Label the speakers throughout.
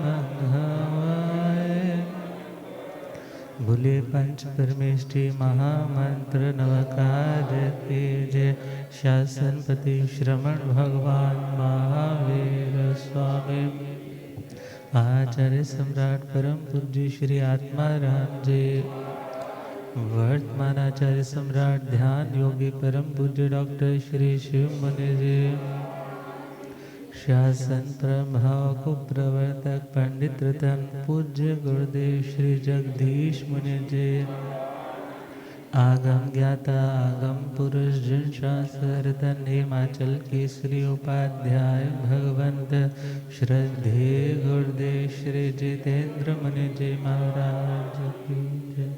Speaker 1: मंगवाए। बोले पंच परमेष्ठी महामंत्र नवकार कीजे। शासनपति श्रमण भगवान महावीर स्वामी। आचार्य सम्राट परम पूज्य श्री आत्माराम जी। वर्तमान आचार्य सम्राट ध्यान योगी परम पूज्य डॉक्टर श्री शिव मुनि जी। शासन प्रभाव को प्रवर्तक पंडित रतन पूज्य गुरुदेव श्री जगदीश मुनि जी। आगम ज्ञाता आगम पुरुष जिन शास्त्र रतन हिमाचल केसरी उपाध्याय भगवंत श्रद्धे गुरुदेव श्री जितेंद्र मुनि जी महाराज की जय।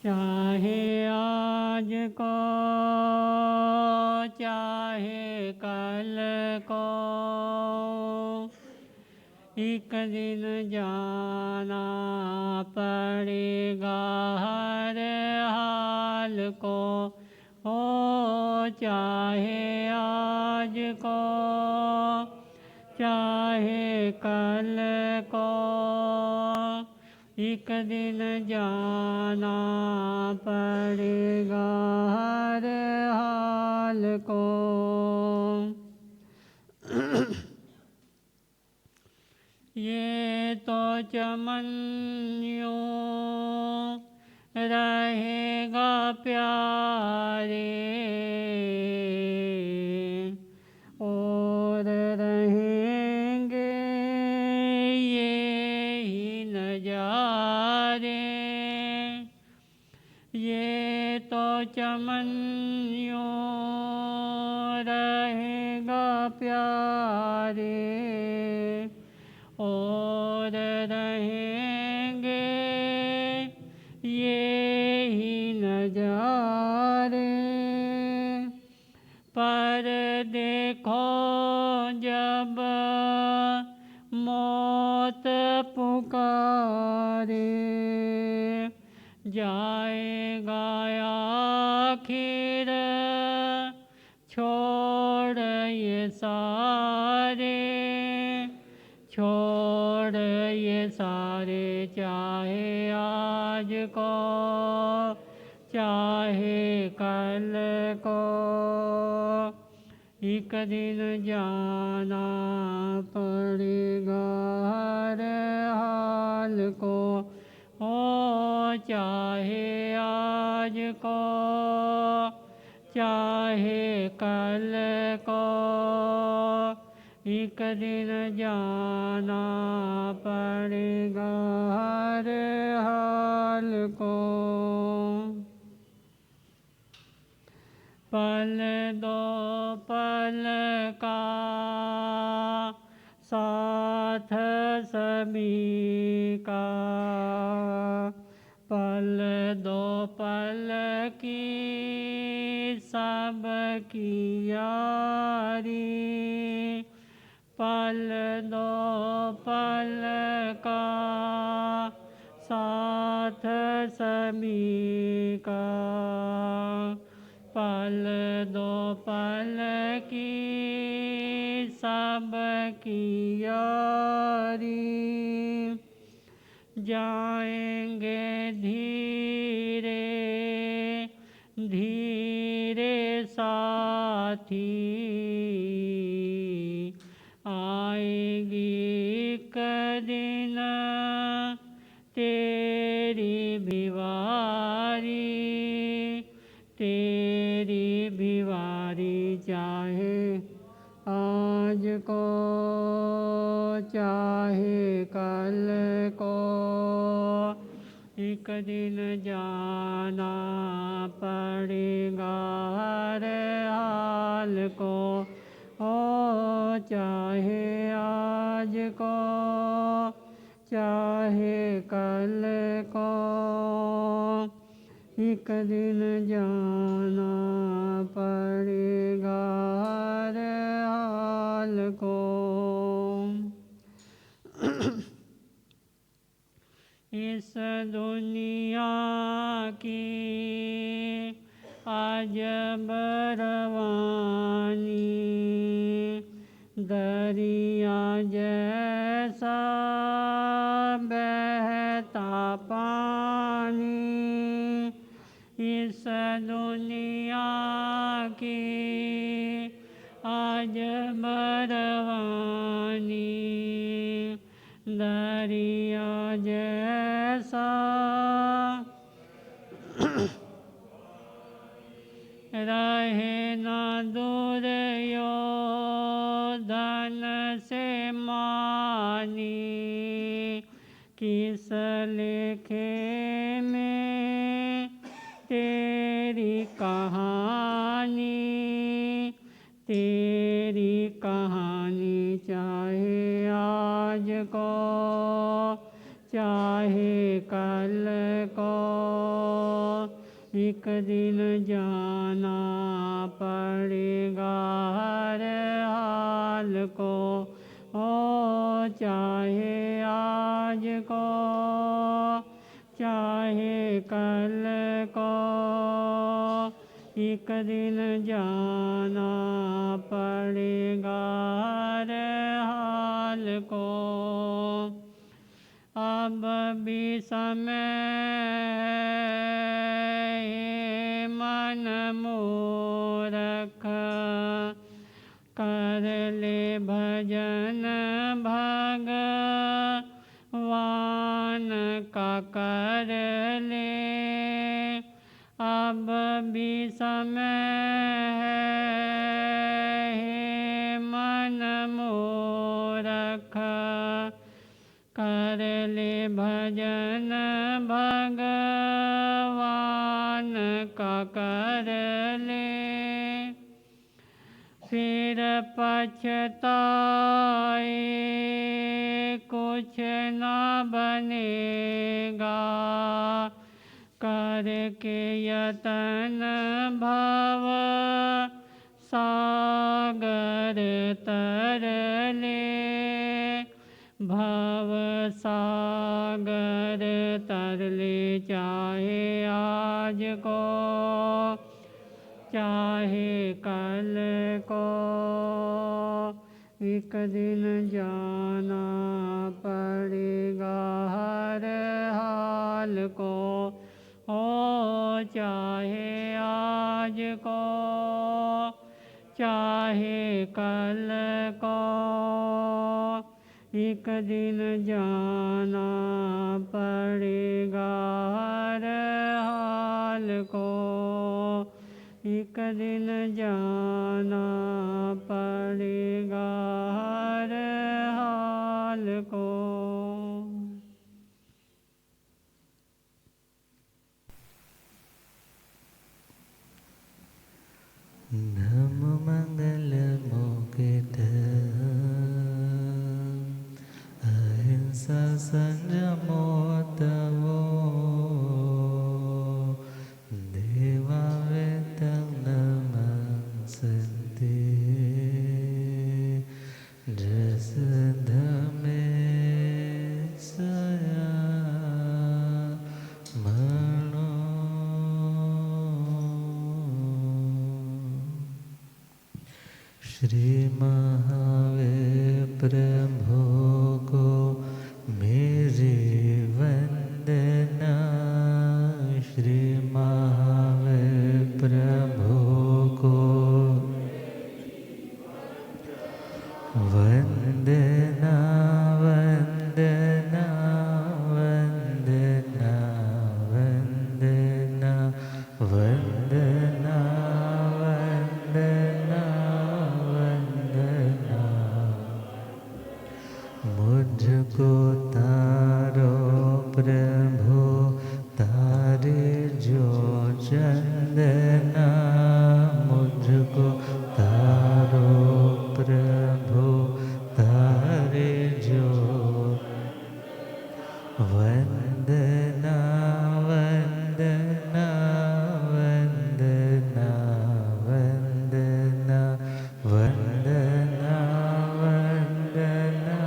Speaker 2: चाहे आज को चाहे कल को एक दिन जाना पड़ेगा हर हाल को। हो चाहे आज को चाहे कल को एक दिन जाना पड़ेगा हर हाल को। ये तो चमन यूं रहेगा प्यारे और रहेंगे ये ही नजारे। ये तो चमन यूं रहेगा प्यारे और रहेंगे ये ही नजारे। पर देखो जब मौत पुकारे जाएगा आखिर छोड़ ये सारे। छोड़ ये सारे चाहे आज को चाहे कल को एक दिन जाना पड़ेगा हर हाल को। हो चाहे आज को चाहे कल को एक दिन जाना पड़ेगा हर हाल को। पल दो पल का साथ सभी का। पल दो पल की सब की यारी। पल दो पल का साथ सभी का। पल दो पल की सब की यारी। जाएंगे धीरे धीरे साथी। आएगी एक दिन तेरी भी बारी। तेरी भी बारी चाहे आज को चाहे कल को एक दिन जाना पड़ेगा हर हाल को। हो चाहे आज को चाहे कल को एक दिन जाना पड़ेगा हर इस दुनिया की आज बरवानी दरिया जैसा बहता पानी इस दुनिया की आज बरवानी दरिया जैसा रहे न दूर यो धन से मानी किस लेखे में तेरी कहानी चाहे आज को चाहे कल को एक दिन जाना पड़ेगा हर हाल को ओ चाहे आज को चाहे कल को एक दिन जाना पड़ेगा हर हाल को अब भी समय मन मूरख कर ले भजन भगवान का कर ले अब भी समय है मन मूरख कर ले भजन भगवान का कर ले फिर पछताए कुछ न बनेगा करके यतन भव सागर तर ले भव सागर तर ले चाहे आज को चाहे कल को एक दिन जाना पड़ेगा हर हाल को हो चाहे आज को चाहे कल को एक दिन जाना पड़ेगा हर हाल को एक दिन जाना पड़ेगा हर हाल को।
Speaker 1: नम मंगल मोकित अहिंसा संयमो तवो देवा वेतं नमस्ते जस धमे सया मनो श्री महावीर प्रभु को मेरी वंदना श्री महावीर प्रभु को वंदना वंदना वंदना वंदना वंदना वंदना वंदना मुझको तारो प्रभु तारे जो चंदना मुझको तारो प्रभु तारे जो वंदना वंदना वंदना वंदना वंदना वंदना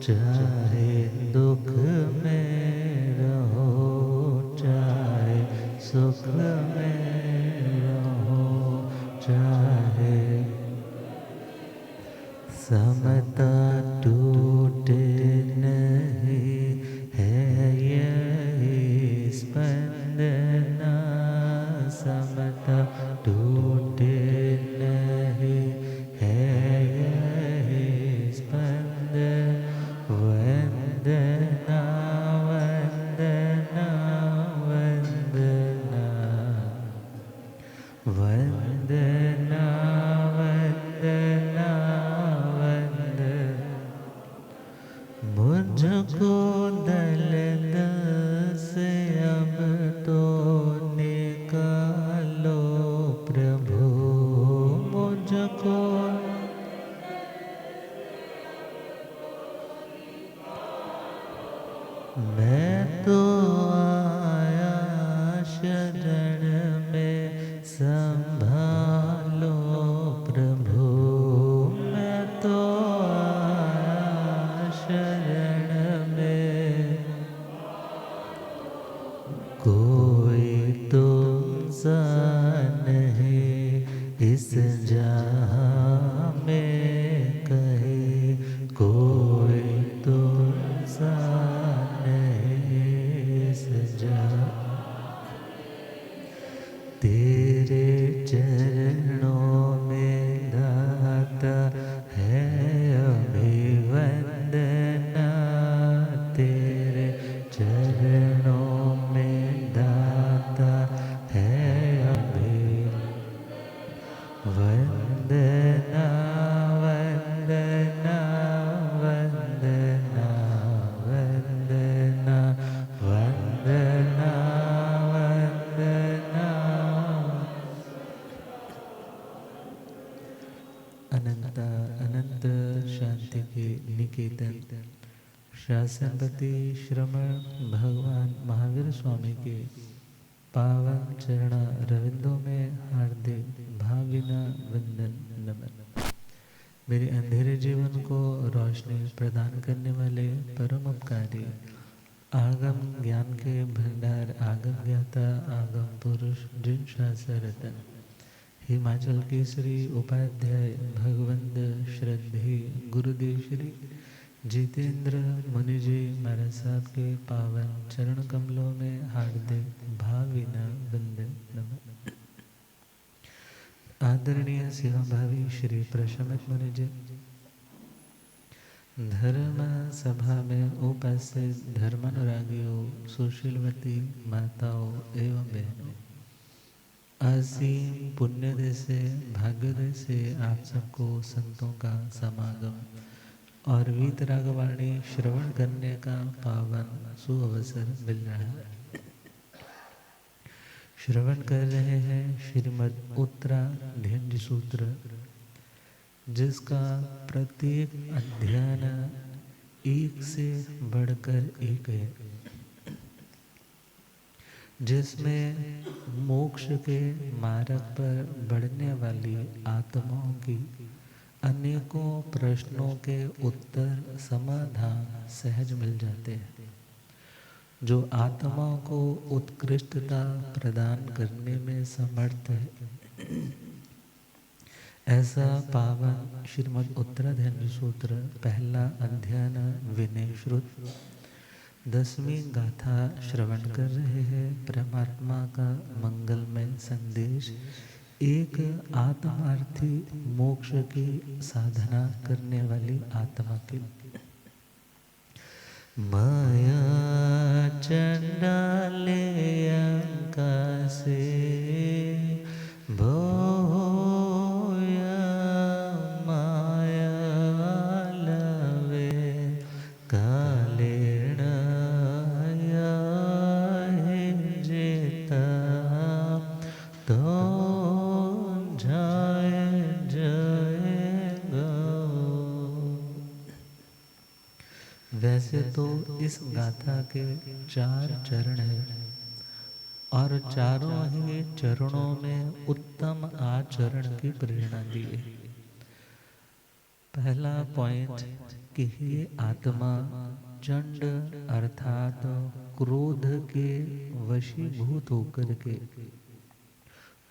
Speaker 1: चाहे दुख में रहो, चाहे सुख में रहो, चाहे समता टूटे नहीं है यही स्पंदना, समता टूटे नहीं है यही स्पंदन। वंदना वंदना वंदना वंदना वंदना वंदना। मुझको दलदल से अब तो निकालो प्रभु, मुझको मैं तो आया शरण में, संभालो प्रभु, मैं तो आया शरण में। कोई तुमसा नहीं इस जहां में कहे, कोई तुमसा तेरे चरणों में दाता है अभिवंदना, तेरे चरणों में दाता है अभिवंदना। वंदना वंदना वंदना वंदना वंदना। अनंत अनंत शांति के निकेतन शासनपति श्रमण भगवान महावीर स्वामी के पावन चरण रविंदों में हार्दिक भावभीना वंदन नमन। मेरे अंधेरे जीवन को रोशनी प्रदान करने वाले परम उपकारी आगम ज्ञान के भंडार, आगम ज्ञाता, आगम पुरुष, जिन शास्त्ररत्न हिमाचल केसरी उपाध्याय भगवंत श्रद्धे गुरुदेव श्री जितेंद्र मुनि जी महाराज साहब के पावन चरण कमलों में हार्दिक भावभीना वंदन नमन। आदरणीय सेवा भावी श्री प्रशमित मुनि जी, धर्म सभा में उपस्थित धर्मानुरागियों, सुशीलवती माताओं एवं बहनों, असीम पुण्योदय से भाग्योदय से आप सबको संतों का समागम और वीतरागवाणी श्रवण करने का पावन सुअवसर मिल रहा है। श्रवण कर रहे हैं श्रीमद् उत्तराध्ययन सूत्र, जिसका प्रत्येक अध्ययन एक से बढ़कर एक है, जिसमें मोक्ष के मार्ग पर बढ़ने वाली आत्माओं की अनेकों प्रश्नों के उत्तर समाधान सहज मिल जाते हैं, जो आत्माओं को उत्कृष्टता प्रदान करने में समर्थ है। ऐसा पावन श्रीमद् उत्तराध्ययन सूत्र पहला अध्ययन विनय श्रुत 10वीं गाथा श्रवण कर रहे हैं। परमात्मा का मंगलमय संदेश एक आत्मार्थी मोक्ष की साधना करने वाली आत्मा की। माया चंडाले अंका से भोया माया लवे कालेण जेता तो जय जय गो। वैसे तो इस गाथा के 4 चरण हैं और चारों ही चरणों में उत्तम आचरण की प्रेरणा दी है, पहला पॉइंट कि ये आत्मा चंड अर्थात क्रोध के वशीभूत होकर के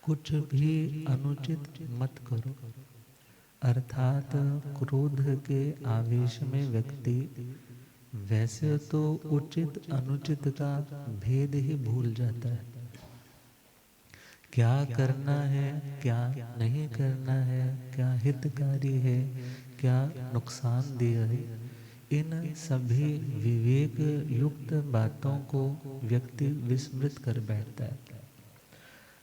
Speaker 1: कुछ भी अनुचित मत करो। अर्थात क्रोध के आवेश में व्यक्ति वैसे तो उचित अनुचित का भेद ही भूल जाता है। क्या करना है, क्या नहीं करना है, क्या हितकारी है, क्या नुकसानदेह है, इन सभी विवेक युक्त बातों को व्यक्ति विस्मृत कर बैठता है।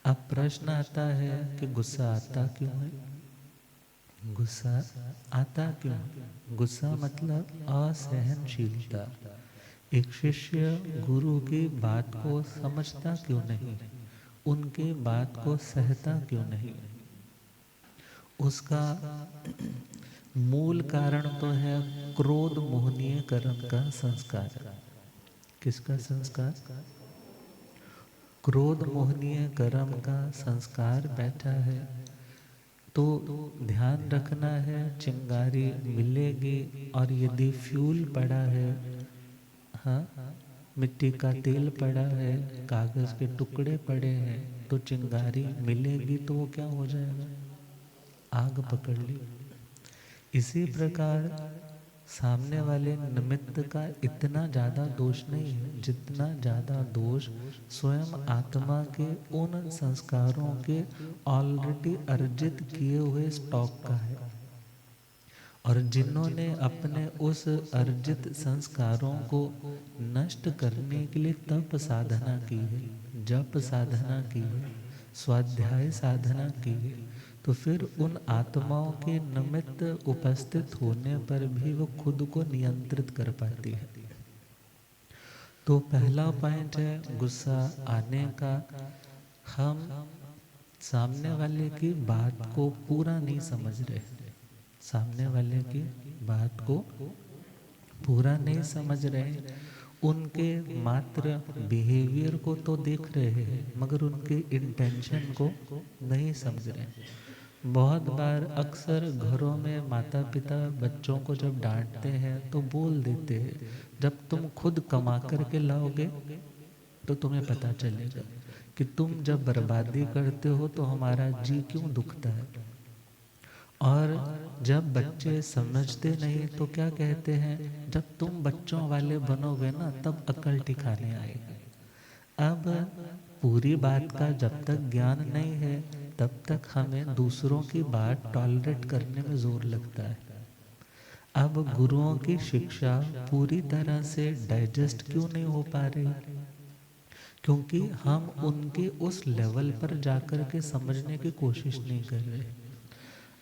Speaker 1: अब प्रश्न आता है कि गुस्सा आता क्यों है? गुस्सा आता क्यों? गुस्सा मतलब असहनशीलता। एक शिष्य गुरु की बात को समझता क्यों नहीं? उनके बात को सहता क्यों नहीं? उसका मूल कारण तो है क्रोध मोहनीय कर्म का संस्कार। किसका संस्कार? क्रोध मोहनीय कर्म का संस्कार बैठा है। तो ध्यान रखना है, चिंगारी मिलेगी और यदि फ्यूल पड़ा है, हाँ, मिट्टी का तेल पड़ा है, कागज के टुकड़े पड़े हैं, तो चिंगारी मिलेगी तो वो क्या हो जाएगा? आग पकड़ ली। इसी प्रकार सामने वाले निमित्त का इतना ज़्यादा दोष नहीं है जितना ज़्यादा दोष स्वयं आत्मा के उन संस्कारों के ऑलरेडी अर्जित किए हुए स्टॉक का है। और जिन्होंने अपने उस अर्जित संस्कारों को नष्ट करने के लिए तप साधना की है, जप साधना की है, स्वाध्याय साधना की है, तो फिर उन आत्माओं के निमित्त उपस्थित होने पर भी वो खुद को नियंत्रित कर पाती है। तो पहला पॉइंट है गुस्सा आने का। हम सामने वाले की बात को पूरा नहीं समझ रहे, सामने वाले की बात को पूरा नहीं समझ रहे, उनके मात्र बिहेवियर को तो देख रहे हैं मगर उनके इंटेंशन को नहीं समझ रहे। बहुत बार अक्सर घरों में माता पिता बच्चों को जब डांटते हैं तो बोल देते हैं, जब तुम खुद कमा करके लाओगे तो तुम्हें पता चलेगा कि तुम जब बर्बादी करते हो तो हमारा जी क्यों दुखता है। और जब बच्चे समझते नहीं तो क्या कहते हैं, जब तुम बच्चों वाले बनोगे ना तब अकल ठिकाने आएगी। अब पूरी बात का जब तक ज्ञान नहीं है तब तक हमें दूसरों की बात टॉलरेट करने में जोर लगता है। अब गुरुओं की शिक्षा पूरी तरह से डाइजेस्ट क्यों नहीं हो पा रही? क्योंकि हम उनके उस लेवल पर जाकर के समझने की कोशिश नहीं कर रहे।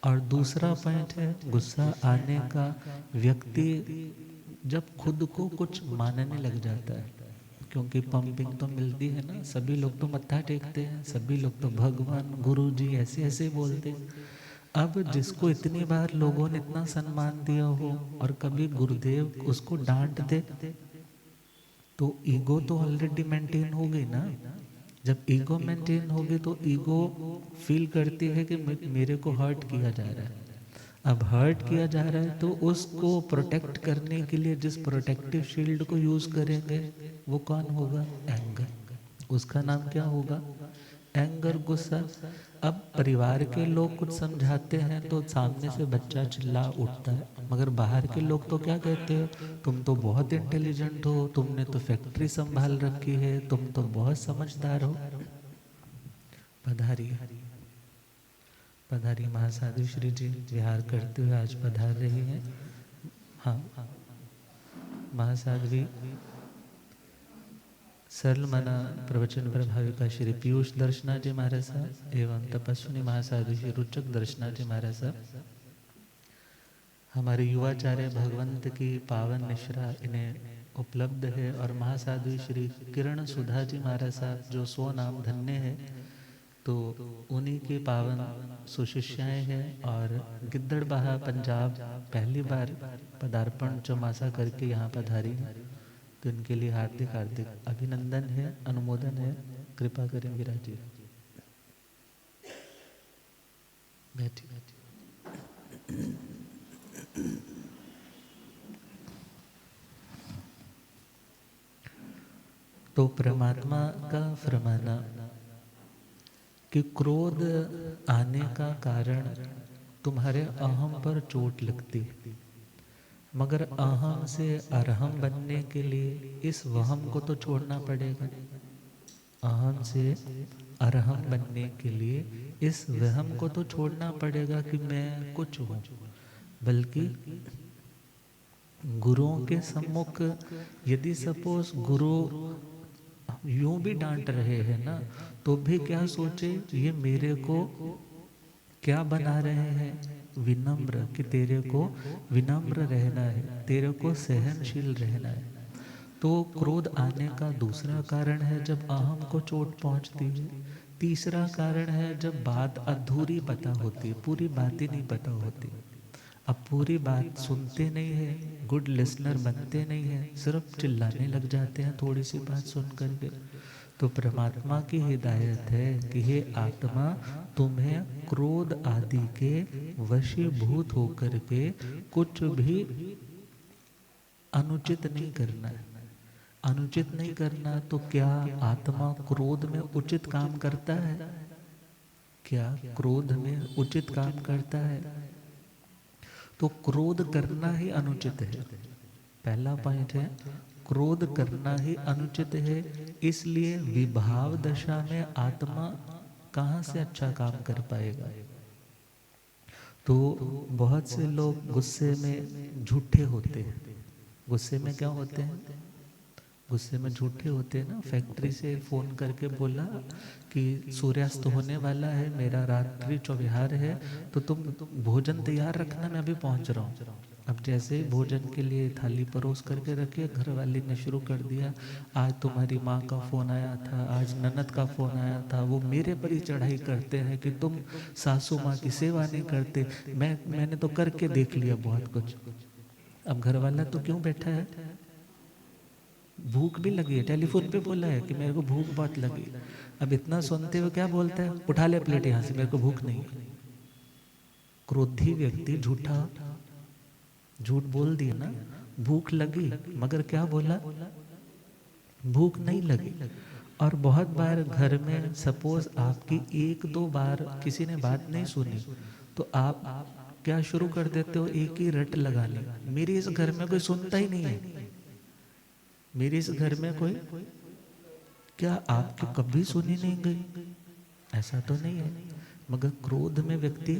Speaker 1: और दूसरा पॉइंट है गुस्सा आने का, व्यक्ति जब खुद को कुछ मानने लग जाता है, क्योंकि पंपिंग तो मिलती है ना, सभी लोग तो मत्था टेकते हैं, सभी लोग तो भगवान गुरु जी ऐसे ऐसे बोलते हैं। अब जिसको इतनी बार लोगों ने इतना सम्मान दिया हो और कभी गुरुदेव उसको डांट दे तो ईगो तो ऑलरेडी मेंटेन हो गई ना। जब ईगो मेंटेन होगी तो ईगो फील करती है कि मेरे को हर्ट किया जा रहा है। अब हर्ट किया जा रहा है तो उसको प्रोटेक्ट करने के लिए जिस प्रोटेक्टिव शील्ड को यूज करेंगे वो कौन होगा? एंगर। उसका नाम क्या होगा? एंगर, गुस्सा। अब परिवार के लोग कुछ समझाते हैं तो सामने से बच्चा चिल्ला उठता है, मगर बाहर के लोग तो क्या कहते हो, तुम तो बहुत इंटेलिजेंट हो, तुमने तो फैक्ट्री संभाल रखी है, तुम तो बहुत समझदार हो। पधारी पधारी महासाधु श्री जी विहार करते हुए आज पधार रही हैं। हाँ, महासाध्वी सरल मना प्रवचन प्रभाविका श्री पीयूष दर्शना जी महाराज साहब एवं तपस्विनी महासाधु श्री रुचक दर्शना जी महाराज साहब, हमारे युवाचार्य भगवंत की पावन निश्रा इन्हें उपलब्ध है। और महासाधु श्री किरण सुधा जी महाराज साहब जो सो नाम धन्य है, तो उन्हीं की पावन सुशिष्याएँ हैं। और गिद्दड़बाहा पंजाब पहली बार पदार्पण चौमासा करके यहाँ पधारी हैं, तो इनके लिए हार्दिक हार्दिक अभिनंदन है, अनुमोदन है। कृपा करें विराज जी। बैठिए। तो परमात्मा का फरमाना कि क्रोध आने का कारण तुम्हारे अहम पर चोट लगती, मगर अहम से अरहम बनने के लिए इस वहम को तो छोड़ना पड़ेगा। अहम से अरहम बनने के लिए इस वहम को तो छोड़ना पड़ेगा कि मैं कुछ हूँ। बल्कि गुरुओं के सम्मुख यदि सपोज गुरु यूं भी डांट रहे हैं ना, तो भी क्या सोचे, ये मेरे को क्या बना रहे हैं, विनम्र, कि तेरे को विनम्र रहना है, तेरे को सहनशील रहना है। तो क्रोध आने का दूसरा कारण है जब अहम को चोट पहुंचती है। तीसरा कारण है जब बात अधूरी पता होती है, पूरी बात ही नहीं पता होती। अब पूरी बात सुनते नहीं है, गुड लिसनर बनते नहीं है, सिर्फ चिल्लाने लग जाते हैं थोड़ी सी बात सुन करके। तो परमात्मा की हिदायत है कि हे आत्मा, तुम्हें क्रोध आदि के वशीभूत होकर के कुछ भी अनुचित नहीं करना है। अनुचित नहीं करना तो क्या आत्मा क्रोध में उचित काम करता है? क्या क्रोध में उचित काम करता है? तो क्रोध करना ही अनुचित है। पहला पॉइंट है, क्रोध करना ही अनुचित है। इसलिए विभाव दशा में आत्मा कहाँ से अच्छा काम कर पाएगा? तो बहुत से लोग गुस्से में झूठे होते हैं। गुस्से में क्या होते हैं? गुस्से में झूठे होते हैं ना। फैक्ट्री से फोन करके बोला कि सूर्यास्त होने वाला है, मेरा रात्रि चौविहार है, तो तुम भोजन तैयार रखना, मैं अभी पहुंच रहा हूँ। अब जैसे ही भोजन के लिए थाली परोस करके रखी, घर वाली ने शुरू कर दिया, आज तुम्हारी माँ का फ़ोन आया था, आज ननद का फ़ोन आया था, वो मेरे पर ही चढ़ाई करते हैं कि तुम सासू माँ की सेवा नहीं करते। मैंने तो करके देख लिया बहुत कुछ। अब घर वाला तो क्यों बैठा है? भूख भी लगी है, टेलीफोन पे बोला है कि मेरे को भूख बहुत लगी। अब इतना सुनते हुए क्या बोलता है? उठा ले प्लेट यहाँ से, मेरे को भूख नहीं है। क्रोधी व्यक्ति झूठा झूठ बोल दिया ना, भूख लगी, मगर क्या बोला? भूख नहीं लगी। और बहुत बार घर में सपोज आपकी एक दो बार किसी ने बात नहीं सुनी, तो आप क्या शुरू कर देते हो? एक ही रट लगा ले, मेरे इस घर में कोई सुनता ही नहीं है, मेरे इस घर में कोई, क्या आपकी कभी सुनी नहीं गई? ऐसा तो नहीं है। मगर क्रोध में व्यक्ति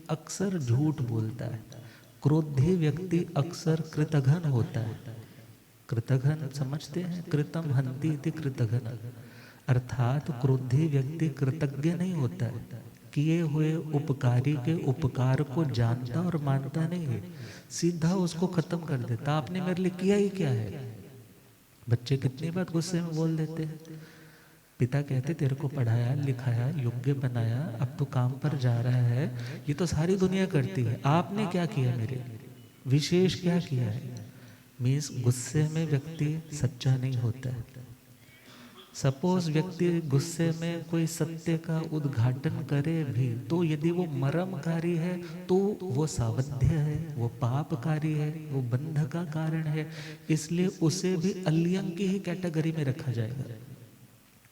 Speaker 1: अक्सर झूठ बोलता है। क्रोधी व्यक्ति अक्सर कृतघ्न होता है। कृतघ्न समझते हैं? कृतम हन्ति इति कृतघ्न, अर्थात क्रोधी व्यक्ति कृतज्ञ नहीं होता है। किए हुए उपकारी के उपकार को जानता और मानता नहीं है, सीधा उसको खत्म कर देता। आपने मेरे लिए किया ही क्या है? बच्चे कितनी बार गुस्से में बोल देते हैं। पिता कहते तेरे को पढ़ाया लिखाया योग्य बनाया, अब तो काम पर जा रहा है, ये तो सारी दुनिया करती है, आपने क्या किया मेरे लिए? विशेष क्या किया है? मीन्स गुस्से में व्यक्ति सच्चा नहीं होता है। सपोज व्यक्ति गुस्से में कोई सत्य का उद्घाटन करे भी, तो यदि वो मर्मकारी है तो वो सावध्य है, वो पापकारी है, वो बंध का कारण है। इसलिए उसे भी अलियंग की ही कैटेगरी में रखा जाएगा।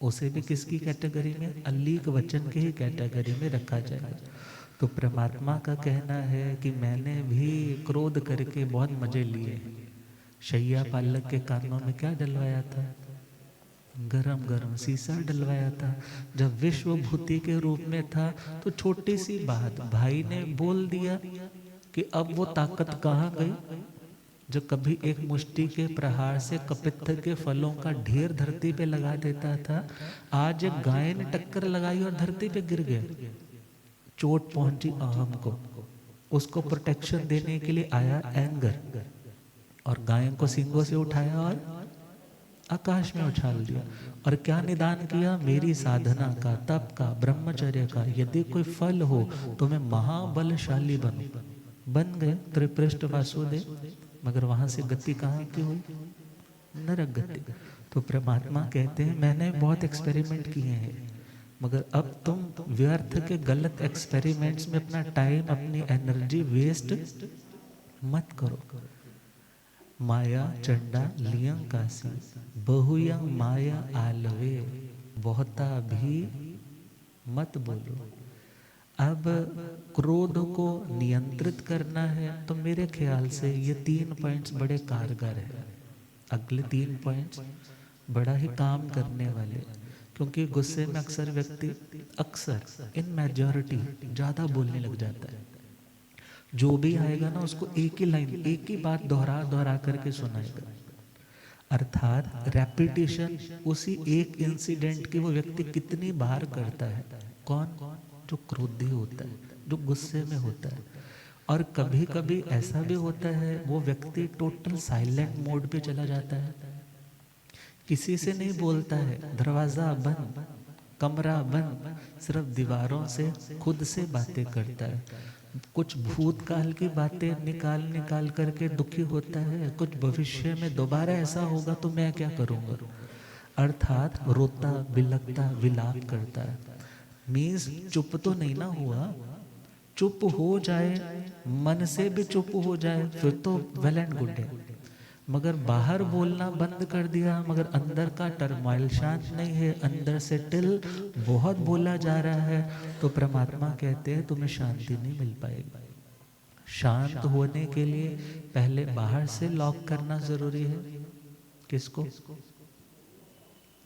Speaker 1: उसे भी किसकी कैटेगरी में? अलीक वचन की ही कैटेगरी में रखा जाएगा। तो परमात्मा का कहना है कि मैंने भी क्रोध करके बहुत मजे लिए। शैया पालक के कानों में क्या डलवाया था? गरम गरम सीसा डलवाया था। जब विश्व भूति के रूप में था तो छोटी सी बात भाई ने बोल दिया कि अब वो ताकत कहाँ गई? जो कभी एक मुष्टि के प्रहार से कपित्थ के फलों का ढेर धरती पे लगा देता था, आज एक गाय ने टक्कर लगाई और धरती पे गिर गया। चोट पहुंची अहम को, उसको प्रोटेक्शन देने के लिए आया एंगर, और गाय को सींगों से उठाया और आकाश में उछाल दिया। और क्या निदान किया? मेरी साधना का, तप का, ब्रह्मचर्य का यदि कोई फल हो तो मैं महाबलशाली बनूं। बन गए त्रिपृष्ठ वासुदेव, मगर वहां से गति कहाँ की हुई? नरक गति। तो परमात्मा कहते हैं मैंने बहुत एक्सपेरिमेंट किए हैं, मगर अब तुम व्यर्थ के गलत एक्सपेरिमेंट्स में अपना टाइम अपनी एनर्जी वेस्ट मत करो। माया चंडा लियं कासी, बहुयं माया आलवे, बहुता भी मत बोलो। अब क्रोध को नियंत्रित करना है तो मेरे ख्याल से ये 3 पॉइंट्स बड़े कारगर हैं। अगले 3 पॉइंट्स बड़ा ही काम करने वाले, क्योंकि गुस्से में अक्सर व्यक्ति इन मेजॉरिटी ज़्यादा बोलने लग जाता है। जो भी आएगा ना उसको एक ही लाइन, एक ही बात दोहरा दोहरा करके सुनाएगा। अर्थात रेपिटेशन उसी एक इंसिडेंट की वो व्यक्ति कितनी बार करता है। कौन? जो क्रोधी होता है, जो गुस्से में होता है। और कभी कभी ऐसा भी होता है वो व्यक्ति टोटल साइलेंट मोड पे चला जाता है, किसी से नहीं बोलता है, दरवाज़ा बंद, कमरा बंद, सिर्फ दीवारों से खुद से बातें करता है। कुछ भूतकाल की बातें निकाल निकाल करके दुखी होता है, कुछ भविष्य में दोबारा ऐसा होगा तो मैं क्या करूँगा, अर्थात रोता बिलखता विलाप करता है। मीन्स चुप तो नहीं ना हुआ, चुप हो जाए, मन से भी चुप हो जाए फिर तो वेल एंड गुड है। मगर बाहर बोलना बंद कर दिया, मगर अंदर का टर्माइल शांत नहीं है, अंदर से टिल बहुत बोला जा रहा है, तो परमात्मा कहते हैं तुम्हें शांति नहीं मिल पाएगी। शांत होने के लिए पहले बाहर से लॉक करना जरूरी है। किसको?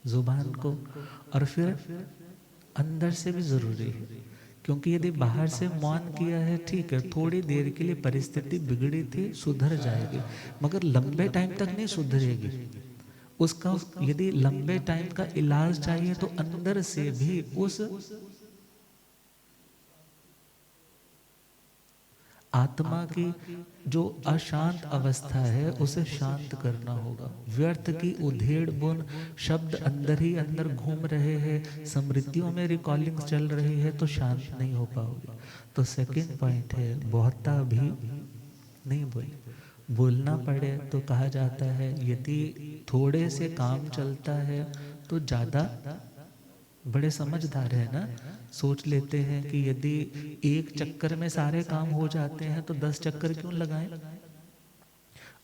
Speaker 1: जुबान को। और फिर अंदर से भी जरूरी है, क्योंकि यदि बाहर से मौन किया है ठीक है, थोड़ी देर के लिए परिस्थिति बिगड़ी थी सुधर जाएगी, मगर लंबे टाइम तक नहीं सुधरेगी। उसका यदि लंबे टाइम का इलाज चाहिए तो अंदर से भी उस आत्मा की जो अशांत अवस्था है उसे शांत करना होगा। व्यर्थ की उधेड़ बुन शब्द अंदर ही अंदर घूम रहे हैं, स्मृतियों में रिकॉलिंग चल रही है तो शांत नहीं हो पाओगे। तो सेकंड पॉइंट है बहुता भी नहीं बोले। बोलना पड़े तो कहा जाता है यदि थोड़े से काम चलता है तो ज़्यादा, बड़े समझदार है ना, सोच लेते हैं कि यदि एक चक्कर में सारे काम हो जाते हैं तो 10 चक्कर क्यों लगाएं।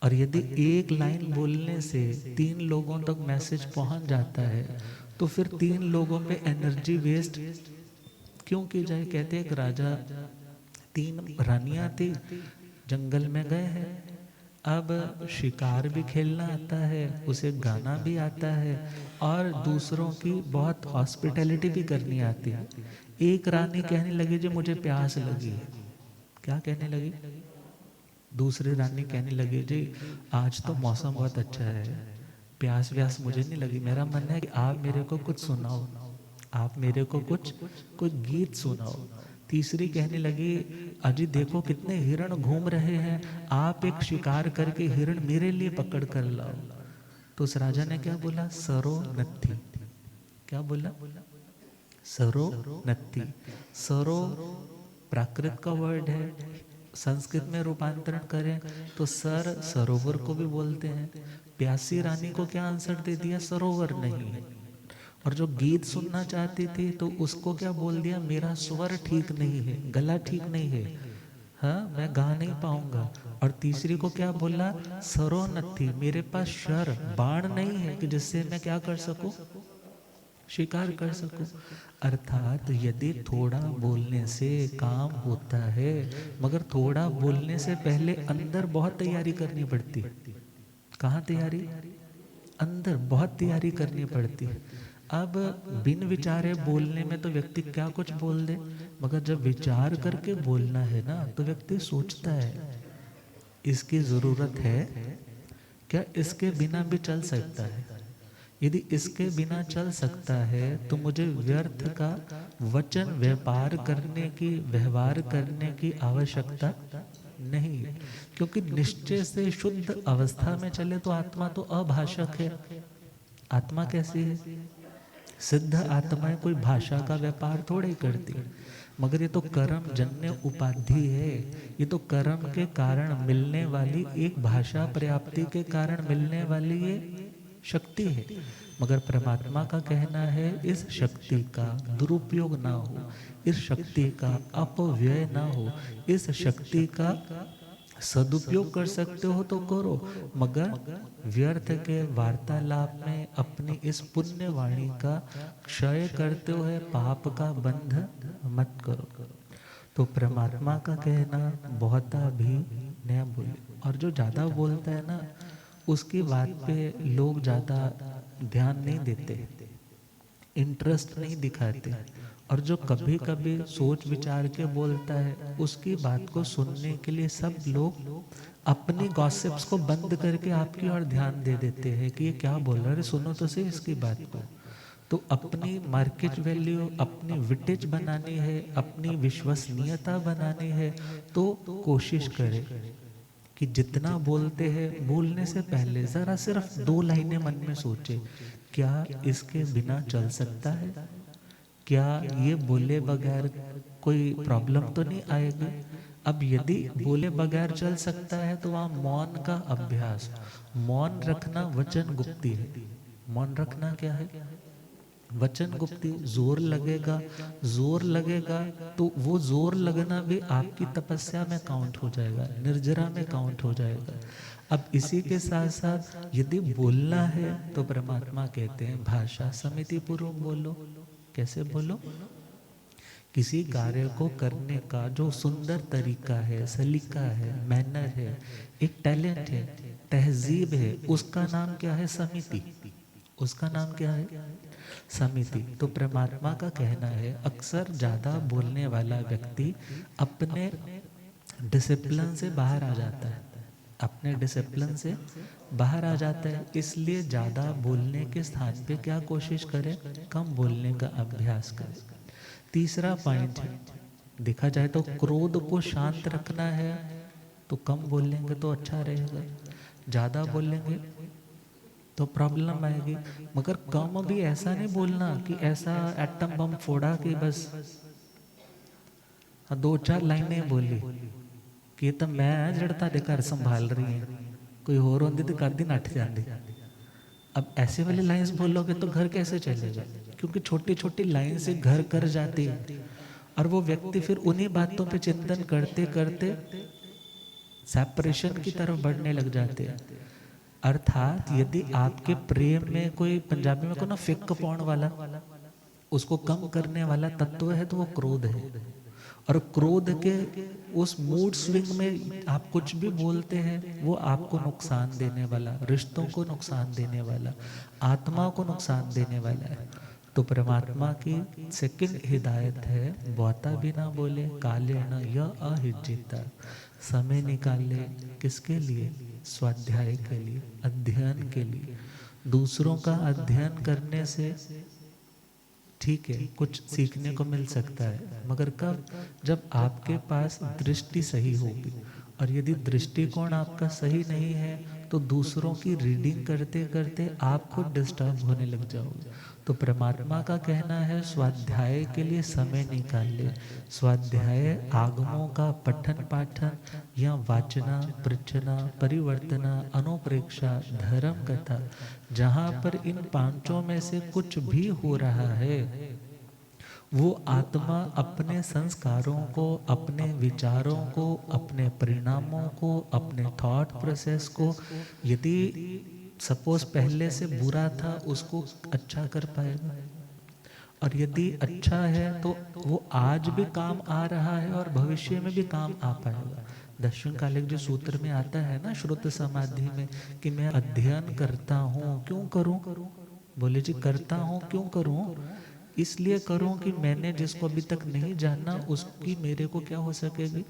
Speaker 1: और यदि एक लाइन बोलने से 3 लोगों तक मैसेज पहुंच जाता है तो फिर 3 लोगों पे एनर्जी वेस्ट क्यों की जाए। कहते हैं एक राजा 3 रानियां थी, जंगल में गए हैं, अब शिकार भी खेलना आता है, उसे गाना भी आता है और दूसरों की बहुत हॉस्पिटैलिटी भी करनी आती है। एक रानी कहने लगी जी मुझे प्यास लगी है। क्या कहने लगी? दूसरी रानी कहने लगी जी आज तो मौसम बहुत अच्छा है, प्यास व्यास मुझे नहीं लगी, मेरा मन है कि आप मेरे को कुछ सुनाओ, आप मेरे को कुछ गीत सुनाओ। तीसरी कहने लगी अजी देखो कितने हिरण घूम रहे हैं, आप एक शिकार करके हिरण मेरे लिए पकड़ कर लाओ। तो उस राजा ने क्या बोला? सरो नत्थी। क्या बोला? सरो नत्थी। सरो प्राकृत का वर्ड है, संस्कृत में रूपांतरण करें तो सर सरोवर को भी बोलते हैं। प्यासी रानी को क्या आंसर दे दिया? सरोवर नहीं है। और जो गीत सुनना चाहती थी तो उसको क्या बोल दिया? मेरा स्वर ठीक नहीं है, गला ठीक नहीं है, हाँ मैं गा नहीं पाऊंगा। और तीसरी को क्या बोला? सरो नत्थी, मेरे पास शर बाण नहीं है कि जिससे मैं क्या कर सकूं, शिकार कर सकूं। अर्थात यदि थोड़ा बोलने से काम होता है, मगर थोड़ा बोलने से पहले अंदर बहुत तैयारी करनी पड़ती है। कहाँ तैयारी? अंदर बहुत तैयारी करनी पड़ती है। अब बिन विचारे बोलने में तो व्यक्ति क्या कुछ बोल दे, मगर जब विचार करके बोलना है ना तो व्यक्ति सोचता है इसकी ज़रूरत है क्या, इसके बिना भी चल सकता है। यदि इसके बिना चल सकता है तो मुझे व्यर्थ का वचन व्यापार करने की, व्यवहार करने की आवश्यकता नहीं, क्योंकि निश्चय से शुद्ध अवस्था में चले तो आत्मा तो अभाषक है। आत्मा कैसी है? सिद्ध आत्माएं कोई भाषा का व्यापार थोड़े करती, मगर ये तो कर्म जन्य उपाधि है, ये तो कर्म के कारण मिलने वाली, एक भाषा पर्याप्ति के कारण मिलने वाली ये शक्ति है। मगर परमात्मा का कहना है इस शक्ति का दुरुपयोग ना हो, इस शक्ति का अपव्यय ना हो, इस शक्ति का सदुपयोग कर सकते हो तो करो, मगर व्यर्थ के वार्तालाप में अपनी इस पुण्य वाणी का क्षय करते हुए पाप का बंध मत करो। तो परमात्मा का कहना बहुता भी न बोले। और जो ज़्यादा बोलता है ना, उसकी बात पे लोग ज़्यादा ध्यान नहीं देते, इंटरेस्ट नहीं दिखाते। और जो कभी कभी सोच विचार के बोलता है, उसकी बात को सुनने के लिए सब लोग अपनी गॉसिप्स को बंद करके आपकी ओर ध्यान दे देते हैं कि ये क्या बोल रहा है, सुनो तो सही इसकी बात को। तो अपनी मार्केट वैल्यू, अपनी विटेज बनानी है, अपनी विश्वसनीयता बनानी है, तो कोशिश करें कि जितना बोलते हैं, बोलने से पहले ज़रा सिर्फ 2 लाइनें मन में सोचे, क्या इसके बिना चल सकता है? क्या ये बोले बगैर कोई प्रॉब्लम तो नहीं आएगी? अब यदि बोले बगैर चल सकता है तो वहाँ मौन का अभ्यास, मौन रखना वचन गुप्ती है। मौन रखना क्या है? वचन गुप्ती। जोर लगेगा, जोर लगेगा तो वो जोर लगना भी आपकी तपस्या में काउंट हो जाएगा, निर्जरा में काउंट हो जाएगा। अब इसी के साथ साथ यदि बोलना है तो परमात्मा कहते हैं भाषा समिति पूर्वक बोलो। कैसे बोलो? किसी कार्य को करने का जो सुंदर तरीका है, सलीका है, मैनर है, एक टैलेंट है, तहजीब है, उसका नाम क्या है? समिति। उसका नाम क्या है? समिति। तो परमात्मा का कहना है अक्सर ज़्यादा बोलने वाला व्यक्ति अपने डिसिप्लिन से बाहर आ जाता है, अपने डिसिप्लिन से बाहर आ जाता है। इसलिए ज़्यादा बोलने के स्थान पे क्या कोशिश करें? कम बोलने का अभ्यास करें। तीसरा पॉइंट है, देखा जाए तो क्रोध को शांत रखना है तो कम बोलेंगे तो अच्छा रहेगा। ज़्यादा बोलेंगे तो प्रॉब्लम आएगी। मगर कम भी ऐसा नहीं बोलना कि ऐसा एटम बम फोड़ा कि बस 2-4 लाइनें बोली कि तो मैं जड़ता दे घर संभाल रही है, कोई और होती तो कर दिन 8 जाती। अब ऐसे वाली लाइंस बोलोगे तो घर कैसे चलेगा? क्योंकि छोटी छोटी लाइन से घर कर जाती है और वो व्यक्ति फिर उन्हीं बातों पे चिंतन करते करते सेपरेशन की तरफ बढ़ने लग जाते हैं। अर्थात यदि आपके प्रेम में कोई, पंजाबी में को ना फिक पाउण वाला, उसको कम करने वाला तत्व है तो वो क्रोध है। और क्रोध के उस मूड स्विंग में आप कुछ भी बोलते हैं वो आपको नुकसान देने वाला, रिश्तों को नुकसान देने वाला, आत्मा को नुकसान देने वाला है। तो परमात्मा की सेकंड हिदायत है बहुता भी ना बोले, काले न यह अहिज्जिता। समय निकाले किसके लिए? स्वाध्याय के लिए, अध्ययन के लिए। दूसरों का अध्ययन करने से ठीक है कुछ सीखने को मिल सकता है, मगर कब? जब आपके पास दृष्टि सही होगी। और यदि दृष्टिकोण आपका सही नहीं है तो दूसरों की रीडिंग करते करते आप खुद डिस्टर्ब होने लग जाओगे। तो परमात्मा का कहना है स्वाध्याय के लिए समय निकाले। स्वाध्याय आगमों का पठन पाठन या वाचना, पृच्छना, परिवर्तना, अनुप्रेक्षा, धर्म कथा, जहाँ पर इन पांचों में से कुछ भी हो रहा है वो आत्मा अपने संस्कारों को, अपने विचारों को, अपने परिणामों को, अपने थॉट प्रोसेस को, यदि सपोज पहले से बुरा था उसको अच्छा कर पाएगा। और यदि अच्छा है तो वो आज भी काम आ रहा है और भविष्य में भी काम आ पाएगा। दक्षिण कालिक जो सूत्र में आता है ना श्रुत समाधि में कि मैं अध्ययन करता हूँ, क्यों करूँ? बोले जी करता हूँ क्यों करूँ? इसलिए करूँ कि मैंने जिसको अभी तक नहीं जाना उसकी मेरे को क्या हो सकेगी?